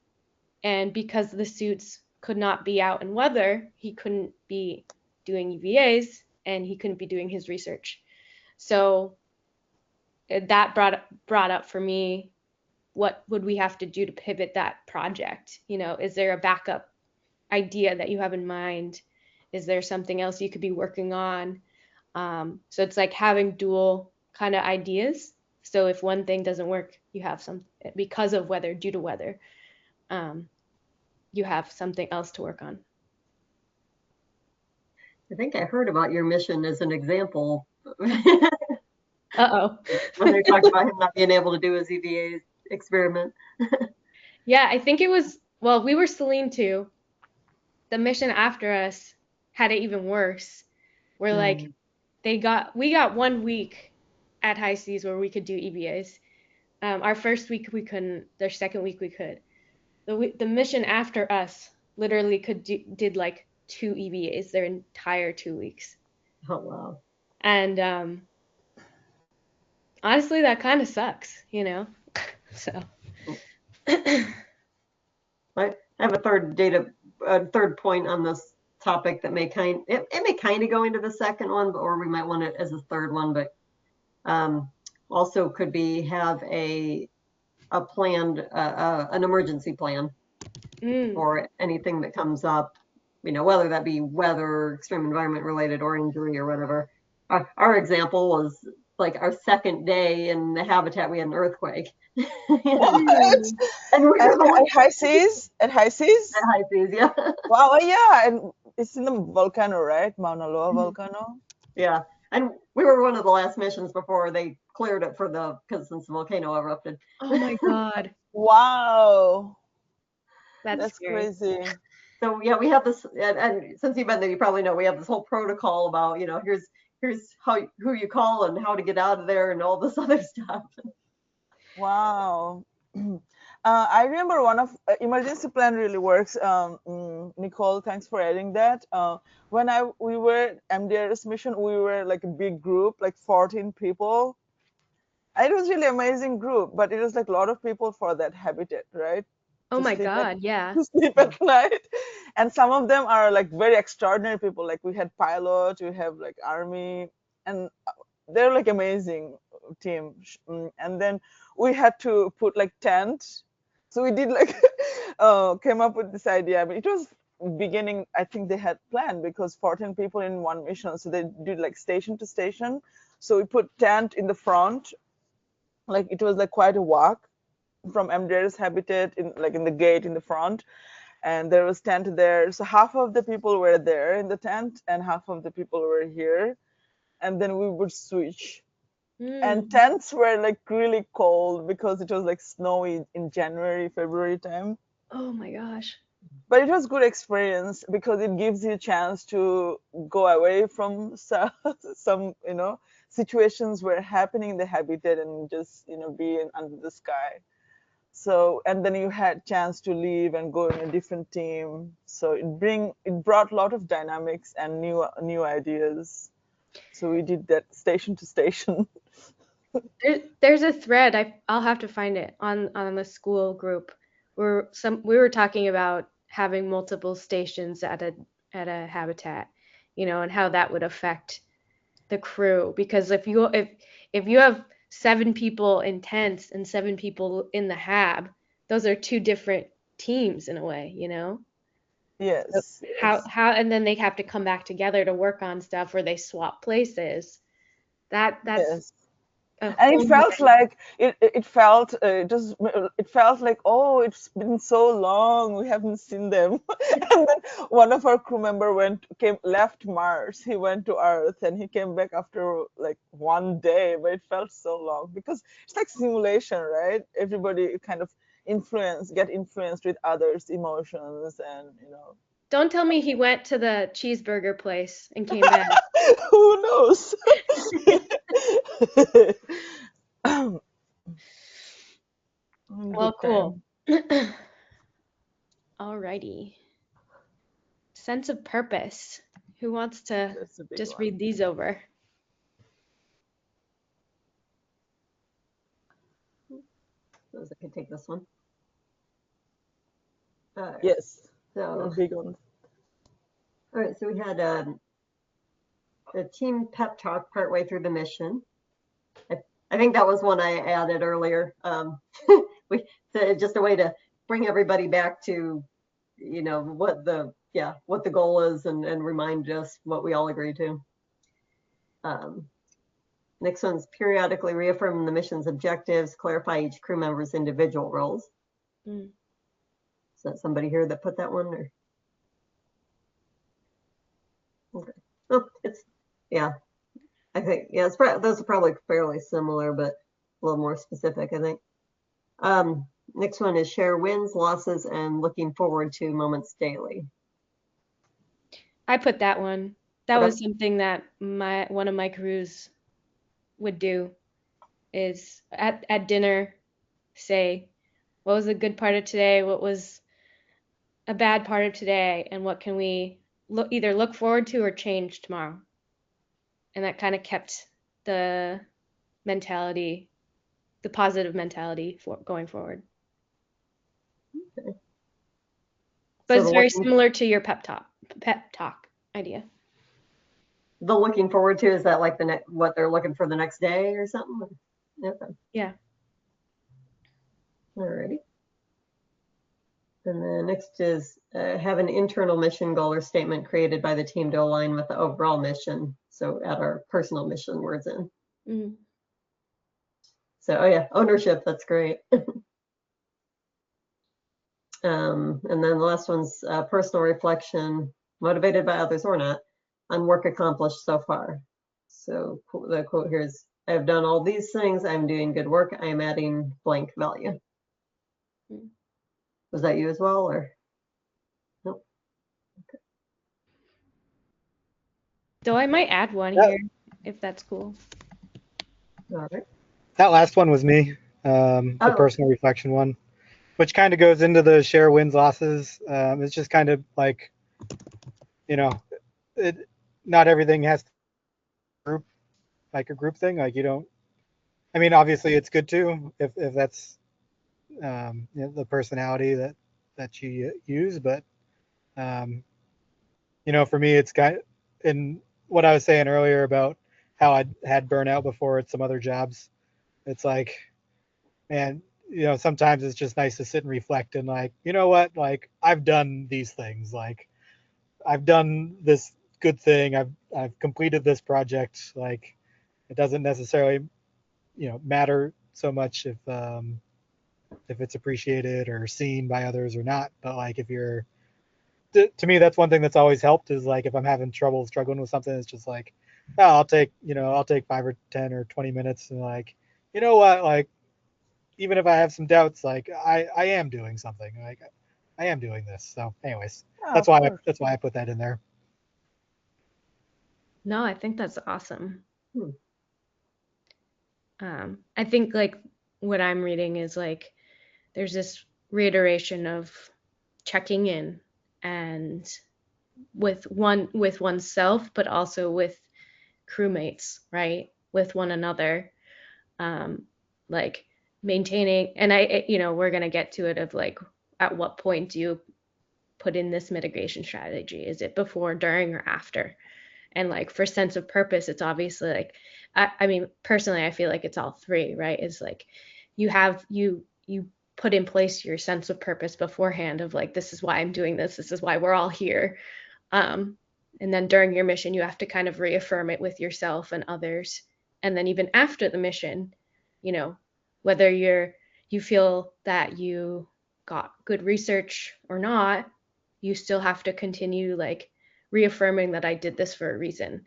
and because the suits could not be out in weather, he couldn't be doing UVAs and he couldn't be doing his research. So that brought up for me, what would we have to do to pivot that project? Is there a backup idea that you have in mind? Is there something else you could be working on? So it's like having dual kind of ideas. So if one thing doesn't work, you have some, because of weather, due to weather, um, you have something else to work on. I think I heard about your mission as an example. Uh-oh. When they talked about him not being able to do his EVA experiment. Yeah, I think it was, well, we were Celine too. The mission after us had it even worse. Where like we got 1 week at high seas where we could do EVAs. Our first week we couldn't. Their second week we could. The mission after us literally did like 2 EVAs their entire 2 weeks. Oh, wow. And honestly, that kind of sucks, So I have a third point on this topic that it may kind of go into the second one, or we might want it as a third one, but also could be have an emergency plan for anything that comes up, whether that be weather, extreme environment related, or injury or whatever. Our example was like our second day in the habitat, we had an earthquake. What? And we were At high seas? At high seas? at high seas, yeah. Wow, yeah, and it's in the volcano, right? Mauna Loa volcano. Yeah. And we were one of the last missions before they cleared it because since the volcano erupted. oh my God, Wow, that's that's scary. crazy. So yeah, we have this, and since you've been there, you probably know we have this whole protocol about, here's who you call and how to get out of there and all this other stuff. Wow. I remember one of emergency plan really works. Nicole, thanks for adding that. When we were MDRS mission, we were like a big group, like 14 people. It was really amazing group, but it was like a lot of people for that habitat, right? Oh To my sleep at God, yeah. to sleep at night. And some of them are like very extraordinary people. Like we had pilot, we have like army, and they're like amazing team. And then we had to put like tent. So we did like came up with this idea. But it was beginning. I think they had planned because 14 people in one mission, so they did like station to station. So we put tent in the front, like it was like quite a walk from MDR's habitat in the gate in the front, and there was tent there. So half of the people were there in the tent, and half of the people were here, and then we would switch. And Mm. tents were like really cold because it was like snowy in January, February time. Oh my gosh. But it was good experience because it gives you a chance to go away from some situations were happening in the habitat and just be under the sky. So and then you had chance to leave and go in a different team, so it brought a lot of dynamics and new ideas. So we did that station to station. There's a thread, I'll have to find it on the school group where we were talking about having multiple stations at a habitat, and how that would affect the crew. Because if you have 7 people in tents and 7 people in the hab, those are 2 different teams in a way. So Yes, how yes, and then they have to come back together to work on stuff where they swap places. That's yes. a And it whole felt like it felt like, oh, it's been so long we haven't seen them. And then one of our crew member left Mars, he went to Earth, and he came back after like one day, but it felt so long because it's like simulation, right? Everybody kind of get influenced with others emotions, and Don't tell me he went to the cheeseburger place and came back. who knows. Well, Good cool. time. Alrighty. Sense of purpose. Who wants to That's a big just one. read these over? Suppose I could take this one. All right. Yes, we're So, big on. all right. So we had a team pep talk partway through the mission. I think that was one I added earlier. Just a way to bring everybody back to, what the goal is, and remind us what we all agree to. Next one's periodically reaffirm the mission's objectives, clarify each crew member's individual roles. Mm. Is that somebody here that put that one? Or okay. Oh, I think those are probably fairly similar, but a little more specific, I think. Next one is share wins, losses, and looking forward to moments daily. I put that one. That Okay. was something that one of my crews would do, is at dinner say, what was a good part of today, what was a bad part of today, and what can we either look forward to or change tomorrow. And that kind of kept the mentality, the positive mentality for going forward. Okay. But So it's the very looking, similar to your pep talk idea. the looking forward to, is that like what they're looking for the next day or something? Okay. Yeah. Alrighty. And then next is have an internal mission goal or statement created by the team to align with the overall mission. So add our personal mission words in. Mm. So, oh yeah, ownership, that's great. And then the last one's personal reflection, motivated by others or not, on work accomplished so far. So the quote here is, I have done all these things, I'm doing good work, I am adding blank value. Mm. Was that you as well, or? Nope. Though I might add one That, here if that's cool. All right. that last one was me, the Oh, personal reflection one, which kind of goes into the share wins losses. It's just kind of like, you know, it, not everything has to be group, like a group thing. Like you don't. I mean, obviously, it's good too if that's the personality that you use. But um, for me, it's got in what I was saying earlier about how I had burnout before at some other jobs. It's like, man, sometimes it's just nice to sit and reflect and like, you know what, like I've done these things, like I've done this good thing, I've completed this project. Like it doesn't necessarily matter so much if it's appreciated or seen by others or not, but like if you're to me, that's one thing that's always helped is like if I'm having trouble struggling with something, it's just like, oh, I'll take 5 or 10 or 20 minutes and like, you know what, like even if I have some doubts, like I am doing something, like I am doing this. So, anyways, Yeah, that's of why course. I put that in there. No, I think that's awesome. Hmm. I think like what I'm reading is like there's this reiteration of checking in and with oneself, but also with crewmates, right? With one another, like maintaining. And we're gonna get to it of like at what point do you put in this mitigation strategy? Is it before, during, or after? And like for sense of purpose, it's obviously like I mean personally I feel like it's all three, right? It's like you put in place your sense of purpose beforehand of like this is why I'm doing this is why we're all here. And then during your mission you have to kind of reaffirm it with yourself and others. And then even after the mission, you know, whether you feel that you got good research or not, you still have to continue like reaffirming that I did this for a reason.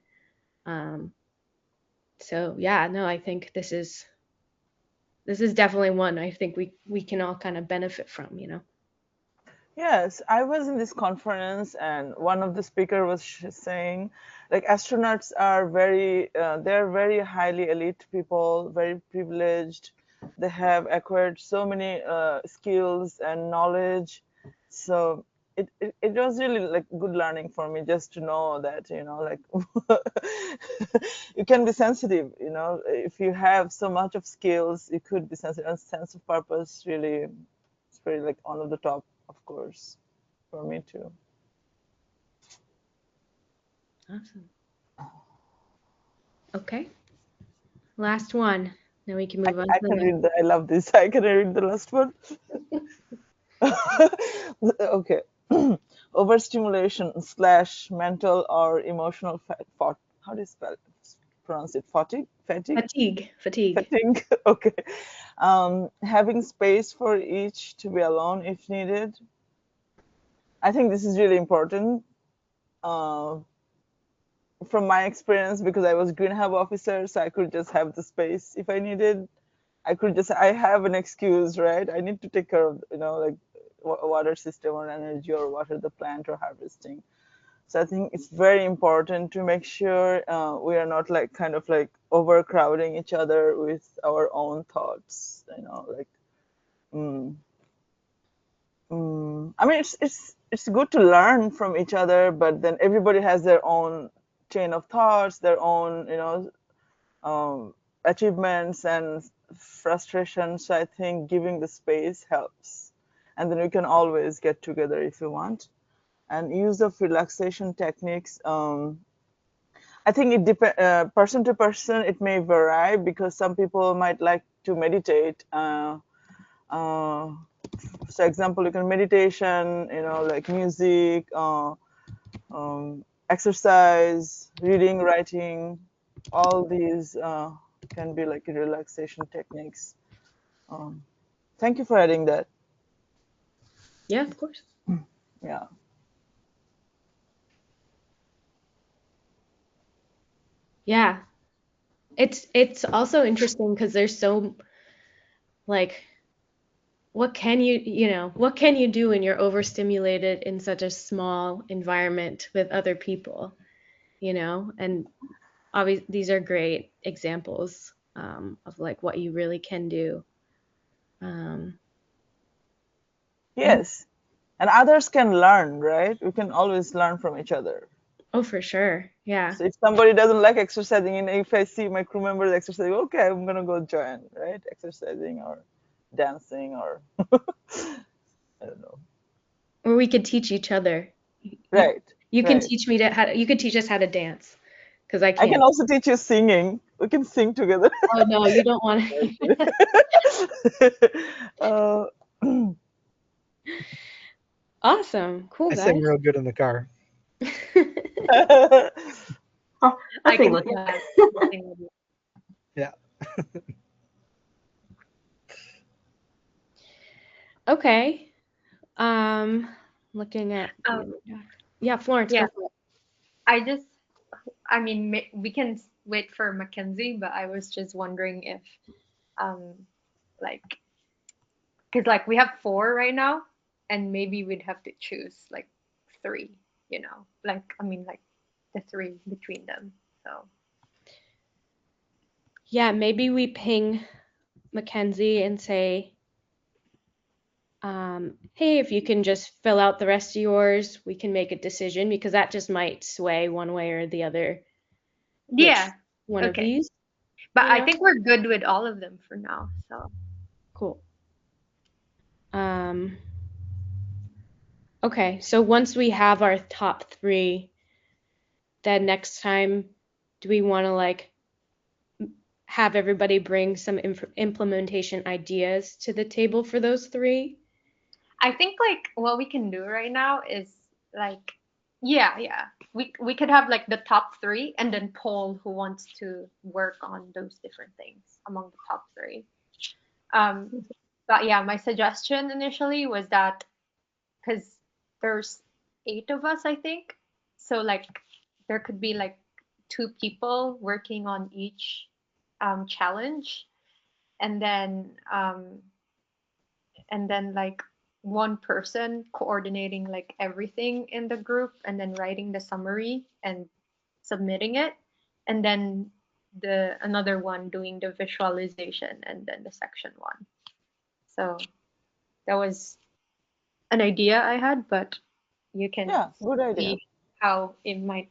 Um, so yeah, no, I think this is definitely one I think we can all kind of benefit from, you know. Yes, I was in this conference, and one of the speaker was saying, like astronauts are they're very highly elite people, very privileged. They have acquired so many skills and knowledge. So it was really like good learning for me just to know that like you can be sensitive. If you have so much of skills, you could be sensitive. And sense of purpose really, it's very like one of the top, of course, for me too. Awesome. Okay. Last one. Then we can move on I to the can next. read I love this. I can read the last one. Okay. Overstimulation slash mental or emotional how do you pronounce it? Fatigue? Fatigue. Fatigue. Okay. Having space for each to be alone if needed. I think this is really important. Uh, from my experience, because I was green hub officer, so I could just have the space if I needed. I have an excuse, right? I need to take care of, like water system or energy or water the plant or harvesting. So I think it's very important to make sure we are not like kind of like overcrowding each other with our own thoughts, like, mm, I mean, it's good to learn from each other, but then everybody has their own chain of thoughts, their own, achievements and frustrations. So I think giving the space helps, and then we can always get together if you want. And use of relaxation techniques. I think it depends person to person. It may vary because some people might like to meditate. Uh, so example, you can meditation, like music, exercise, reading, writing, all these can be like relaxation techniques. um, Thank you for adding that. Yeah, of course. Yeah. Yeah. It's also interesting because there's so like what can what can you do when you're overstimulated in such a small environment with other people, And obviously these are great examples of like what you really can do. Um, yeah. Yes, and others can learn, right? We can always learn from each other. Oh, for sure. Yeah. So if somebody doesn't like exercising, and if I see my crew members exercising, okay, I'm gonna go join, right? Exercising or dancing or I don't know. Or we could teach each other. You, Right, you can right. teach me you could teach us how to dance because I I can can't. also teach you singing. We can sing together. Oh no, you don't want to. uh, Awesome. Cool, I sing guys. real good in the car. I'll I sing can with see you. that. Sing with you. Yeah. Okay. Looking at the Um, other doc. Yeah, Florence, yeah, go for it. I just, I mean, we can wait for Mackenzie, but I was just wondering if, um, like, because like we have four right now, and maybe we'd have to choose like three, like, I mean, like the three between them. So, Yeah, maybe we ping Mackenzie and say, hey, if you can just fill out the rest of yours, we can make a decision because that just might sway one way or the other which yeah, one of okay. these, But you I know? think we're good with all of them for now. So, Cool. Um, okay, so once we have our top three, then next time, do we want to like have everybody bring some implementation ideas to the table for those three? I think like what we can do right now is like, yeah. We could have like the top three and then poll who wants to work on those different things among the top three. Um, but yeah, my suggestion initially was that because there's eight of us, I think, so like there could be like two people working on each challenge, and then like one person coordinating like everything in the group and then writing the summary and submitting it, and then the another one doing the visualization and then the section one. So that was an idea I had, but you can yeah, good idea. see how it might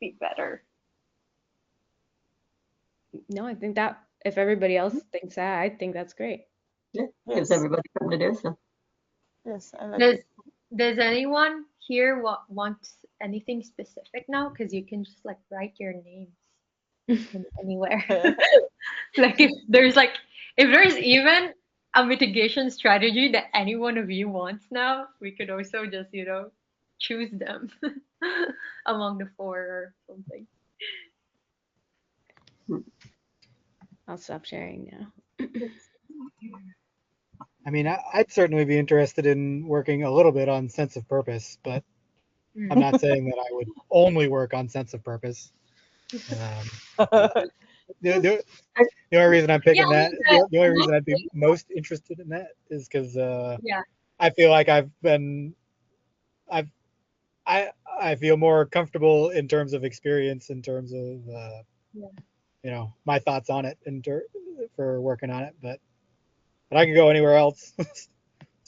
be better. No, I think that if everybody else thinks that, I think that's great. Yeah, gives Yes, everybody something to do. So yes, I like does it. does anyone here want anything specific now, because you can just like write your names anywhere. Like if there's even a mitigation strategy that any one of you wants now, we could also just, choose them among the four or something. I'll stop sharing now. I mean, I'd certainly be interested in working a little bit on sense of purpose, but I'm Mm. not saying that I would only work on sense of purpose. The, the, the only reason I'm Yeah, picking I that, mean the only the reason next I'd be week. most interested in that is because Yeah. I feel like I've, I feel more comfortable in terms of experience, in terms of, Yeah. my thoughts on it for working on it, but I could go anywhere else.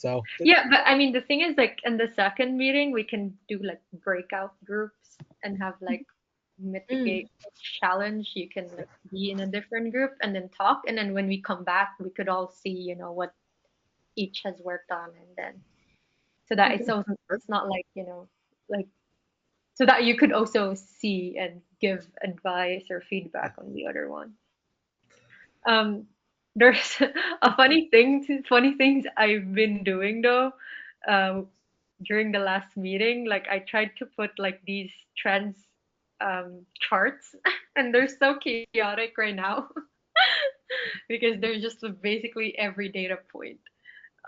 So Yeah, but I mean, the thing is, like, in the second meeting, we can do like breakout groups and have like Mm. mitigate each challenge. You can like be in a different group and then talk. And then when we come back, we could all see, what each has worked on. And then so that Okay. it's not like, like, so that you could also see and give advice or feedback on the other one. Um, there's a funny things I've been doing though, uh, during the last meeting. Like I tried to put like these trends charts, and they're so chaotic right now because they're just basically every data point.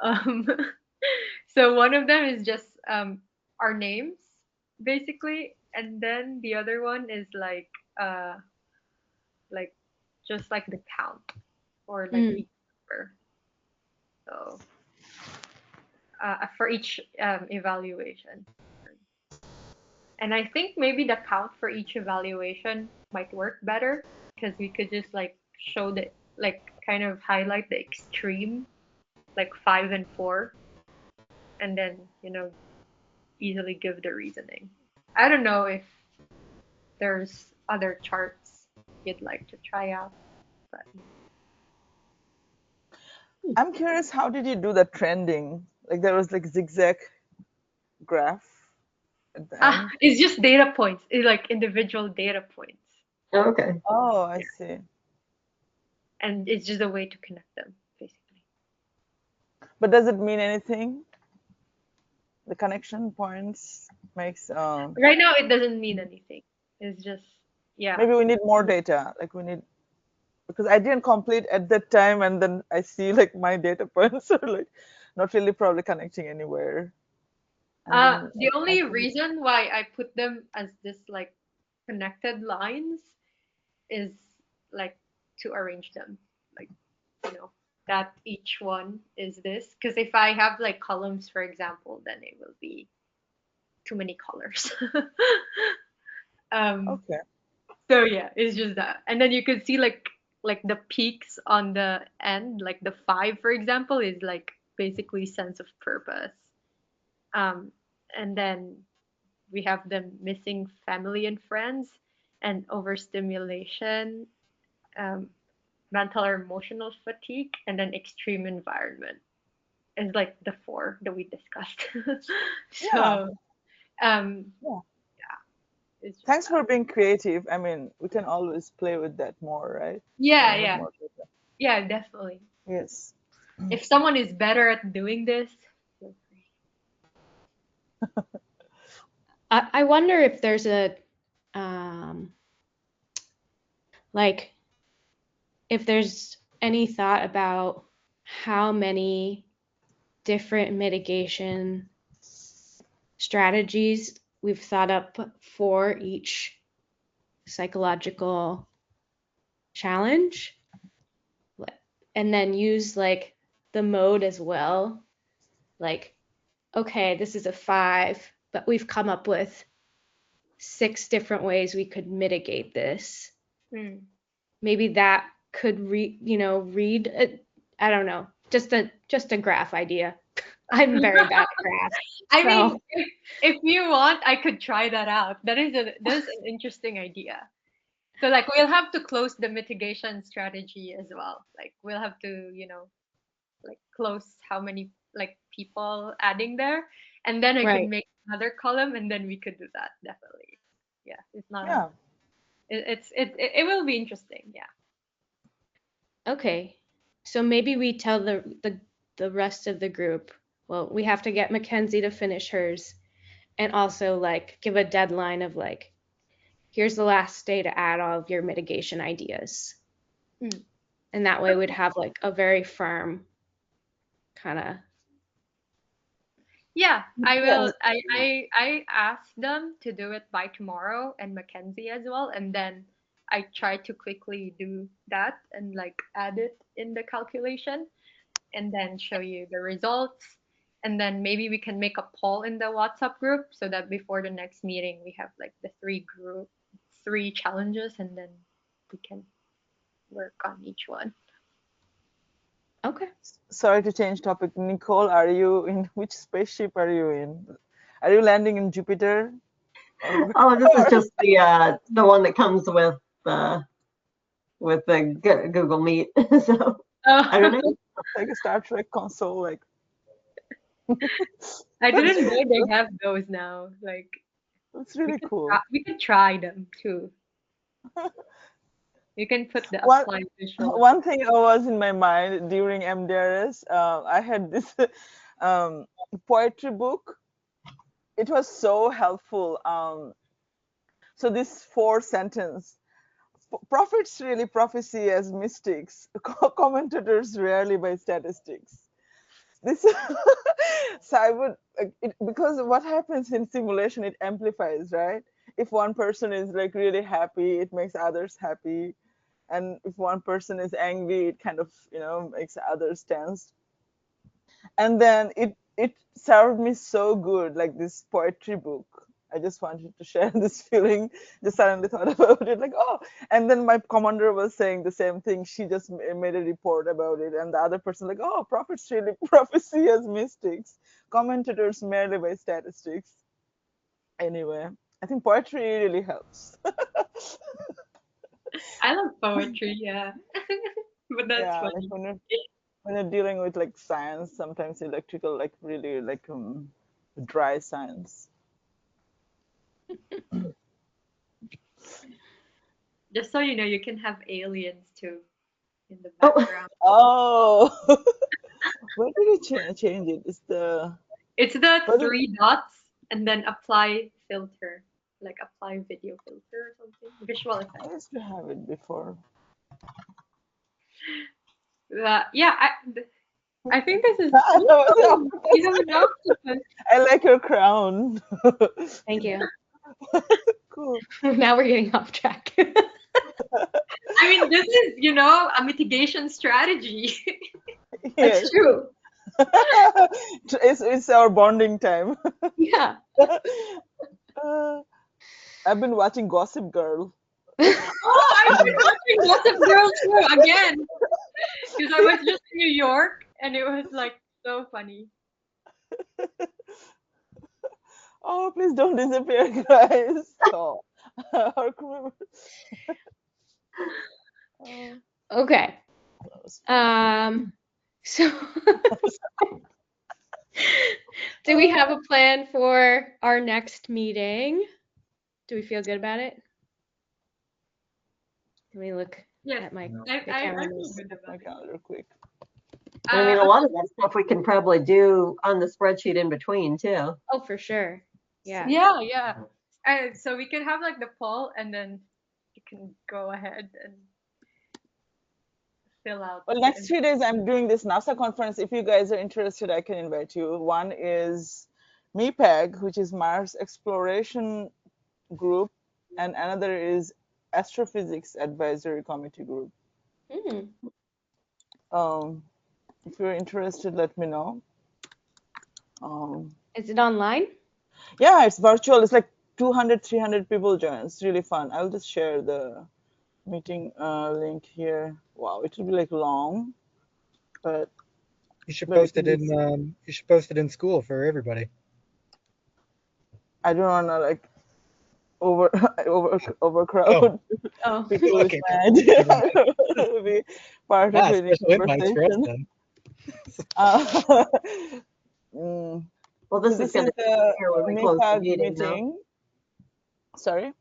Um, so one of them is just our names basically, and then the other one is like just like the count or like Mm. each number. So for each evaluation. And I think maybe the count for each evaluation might work better because we could just like show the like kind of highlight the extreme, like 5 and 4, and then easily give the reasoning. I don't know if there's other charts you'd like to try out, but I'm curious, how did you do the trending? Like there was like zigzag graph at the end. it's just data points. It's like individual data points, Oh, okay. Oh, I see. and it's just a way to connect them, basically. But does it mean anything? The connection points makes Right now, it doesn't mean anything. It's just, yeah. maybe we need more data. Like we need, because I didn't complete at that time, and then I see like my data points are like not really probably connecting anywhere. And then The I only think, reason why I put them as this like connected lines is like to arrange them, like, you know, that each one is this. Because if I have like columns, for example, then it will be too many colors. um, okay, so yeah, it's just that. And then you could see like the peaks on the end, like the 5, for example, is like basically sense of purpose. Um, and then we have them missing family and friends and overstimulation, um, mental or emotional fatigue, and then extreme environment is like the 4 that we discussed. yeah, So um, yeah. it's just Thanks that. for being creative. I mean, we can always play with that more, right? When Yeah, we have yeah, more data. yeah, definitely. Yes. If someone is better at doing this, feel free. I wonder if there's a um, like if there's any thought about how many different mitigation strategies we've thought up for each psychological challenge, and then use like the mode as well. Like, okay, this is a 5, but we've come up with 6 different ways we could mitigate this. Hmm. Maybe that could read I don't know, just a graph idea. I'm very bad at graphs. I So mean, if you want, I could try that out. That is an interesting idea. So like we'll have to close the mitigation strategy as well. Like we'll have to, like close how many like people adding there, and then I could right. make another column, and then we could do that definitely. Yeah, it's not a. Yeah. It will be interesting. Yeah. Okay. So maybe we tell the rest of the group, well, we have to get Mackenzie to finish hers and also like give a deadline of like, here's the last day to add all of your mitigation ideas. Mm. And that way we'd have like a very firm kind of Yeah, I Yes. will. I asked them to do it by tomorrow and Mackenzie as well, and then I try to quickly do that and like add it in the calculation and then show you the results. And then maybe we can make a poll in the WhatsApp group so that before the next meeting we have like the three challenges, and then we can work on each one. Okay. Sorry to change topic. Nicole, are you in which spaceship are you in? Are you landing in Jupiter? Oh, this is just the one that comes with the Google Meet. So I don't Oh, know. Like a Star Trek console, like I that's didn't know they have those now. Like that's really cool. we could try them too. You can put the One apply visual. one thing I was in my mind during MDRS, I had this um, poetry book. It was so helpful. So this 4 sentence: prophets really prophecy as mystics, commentators rarely by statistics. This so I would because what happens in simulation, it amplifies, right? If one person is like really happy, it makes others happy, and if one person is angry, it kind of makes others tense. And then it served me so good, like this poetry book. I just wanted to share this feeling. Just suddenly thought about it, like, oh. And then my commander was saying the same thing. She just made a report about it, and the other person like, oh, prophets really prophecy as mystics, commentators merely by statistics. Anyway, I think poetry really helps. I love poetry, yeah. But that's Yeah, like funny. when you're dealing with like science, sometimes electrical, like really like dry science. Just so you know, you can have aliens too in the Oh, background. Oh, where did you change it? It's the It's the what is, three dots and then apply filter, like apply video filter or something. Visual I effect. used to have it before. Yeah, I think this is. That was the Ooh, you have octopus. an octopus. I like your crown. Thank you. Cool. Now we're getting off track. I mean, this is, a mitigation strategy. Yes. That's true. It's our bonding time. Yeah. Uh, I've been watching Gossip Girl. Oh, I've been watching Gossip Girl too again because I was just in New York and it was like so funny. Oh, please don't disappear, guys. Oh, our crew members. Oh, Okay. that was fun. So do we have a plan for our next meeting? Do we feel good about it? Let me look Yes, at my I the I, I calendar. feel good Check my about it. calendar quick. I mean, a Uh, lot of that stuff we can probably do on the spreadsheet in between too. Oh, for sure. Yeah. yeah, yeah. So we can have like the poll, and then you can go ahead and fill out Well, the next 3 days I'm doing this NASA conference. If you guys are interested, I can invite you. One is MEPAG, which is Mars Exploration Group, and another is Astrophysics Advisory Committee Group. Mm. Um, if you're interested, let me know. Is it online? Yeah, it's virtual. It's like 200, 300 people join. It's really fun. I'll just share the meeting link here. Wow, it will be like long, but You should you post can it just. in school for everybody. I don't wanna like over Oh, overcrowd Oh. people with okay. my idea. Be part of Ah, any special invites for us conversation. then. Uh, mm, Well, so this is this going is to the disappear when we close the MEPAG meeting, though. meeting. Sorry.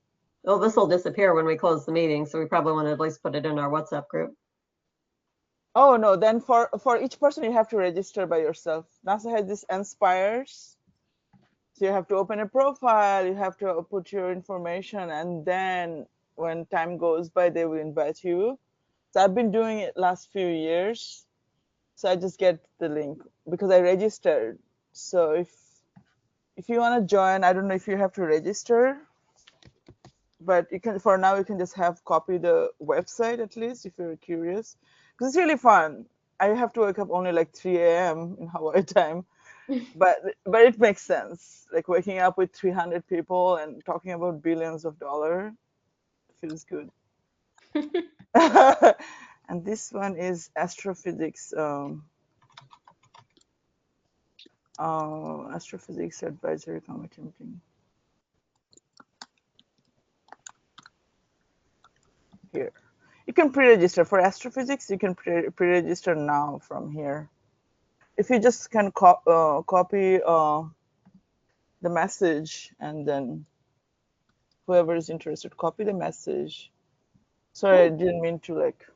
Well, this will disappear when we close the meeting, so we probably want to at least put it in our WhatsApp group. Oh no, then for each person you have to register by yourself. NASA has this Inspires. So you have to open a profile, you have to put your information, and then when time goes by, they will invite you. So I've been doing it last few years. So I just get the link because I registered. So if you want to join, I don't know if you have to register, but you can for now you can just have copy the website at least if you're curious because it's really fun. I have to wake up only like 3 a.m. in Hawaii time, but it makes sense. Like waking up with 300 people and talking about billions of dollars feels good. And this one is astrophysics. Astrophysics advisory committee meeting. Here, you can pre-register for astrophysics. You can pre-register now from here. If you just can copy the message, and then whoever is interested, copy the message. Sorry, I didn't mean to like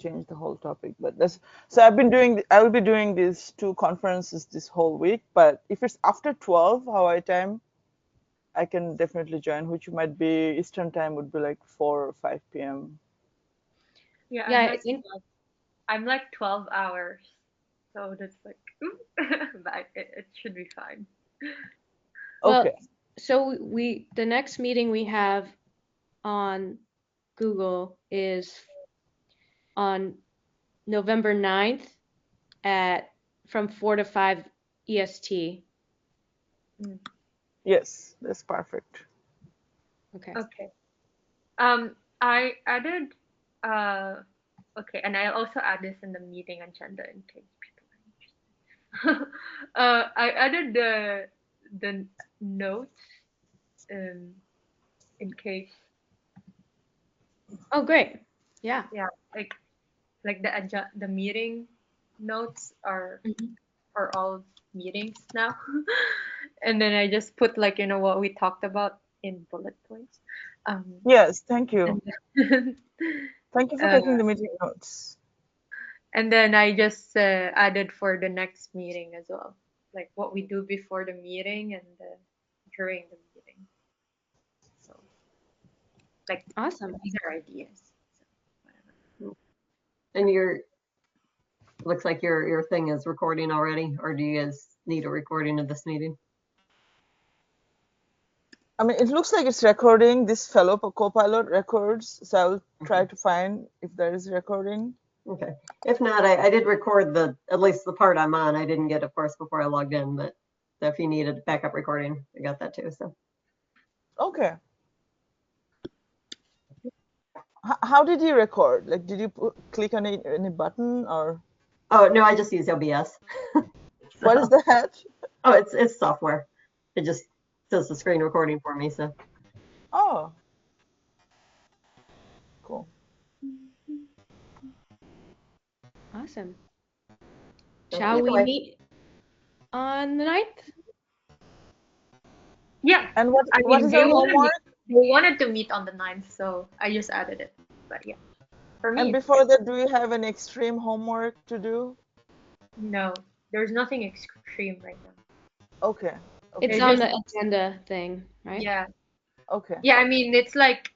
change the whole topic, but that's so I will be doing these 2 conferences this whole week, but if it's after 12 Hawaii time, I can definitely join, which might be Eastern time would be like 4 or 5 p.m. Yeah, Yeah, I think I'm like 12 hours. So that's like, but it should be fine. well, Okay. so the next meeting we have on Google is on November 9th from 4 to 5 EST. Yes, that's perfect. Okay. Okay. I added, okay, and I also add this in the meeting agenda in case people are interested. I added the notes, um, in case, Oh, great. Yeah. yeah, like the meeting notes are Mhm. for all meetings now. And then I just put like, what we talked about in bullet points. Um, Yes, thank you. and Thank you for uh, taking the meeting notes. and then I just added for the next meeting as well, like what we do before the meeting and during the meeting. So like Awesome. these are ideas. So whatever. And looks like your thing is recording already, or do you guys need a recording of this meeting? I mean, it looks like it's recording. This fellow Copilot records, so I'll try to find if there is recording. Okay. If not, I did record at least the part I'm on. I didn't get, of course, before I logged in, but if you needed backup recording, I got that too. So. Okay. How did you record? Like, did you click on any button or? Oh no, I just use OBS. What is that? Oh, it's software. It just does the screen recording for me. So. Oh, cool. Awesome. So Shall we anyway, meet on the 9th? Yeah, And I what mean is our homework? they wanted to meet on the 9th, so I just added it. But yeah, for me, And before that, do we have an extreme homework to do? no, there's nothing extreme right now. Okay. It's It's Okay. on just, the agenda thing, right? yeah, Okay. yeah. I mean, it's like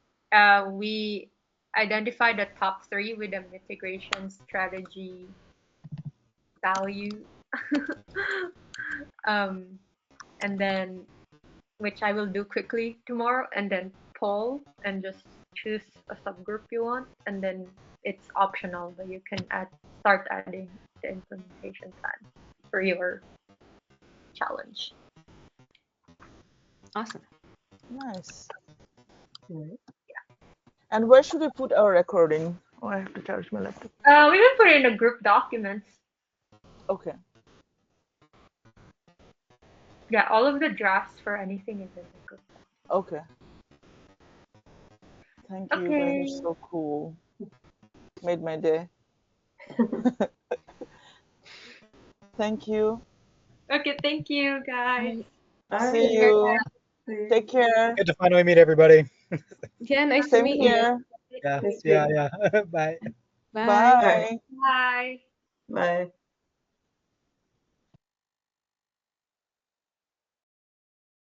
we identified the top three with the mitigation strategy value, um, and then which I will do quickly tomorrow, and then poll and just choose a subgroup you want, and then it's optional, but you can start adding the implementation plan for your challenge. Awesome. Nice. all right. And where should we put our recording? Oh, I have to charge my laptop. We can put it in the group documents. Okay. Yeah, all of the drafts for anything is in the group. Okay. Thank you. You guys Okay. are so cool. Made my day. Thank you. Okay, thank you guys. All See right. you. See you. Take care. Good to finally meet everybody. Yeah, nice to Same meet you. here. Yeah, Nice to meet yeah, you. yeah. Bye. Bye. All right. Bye. Bye. Bye.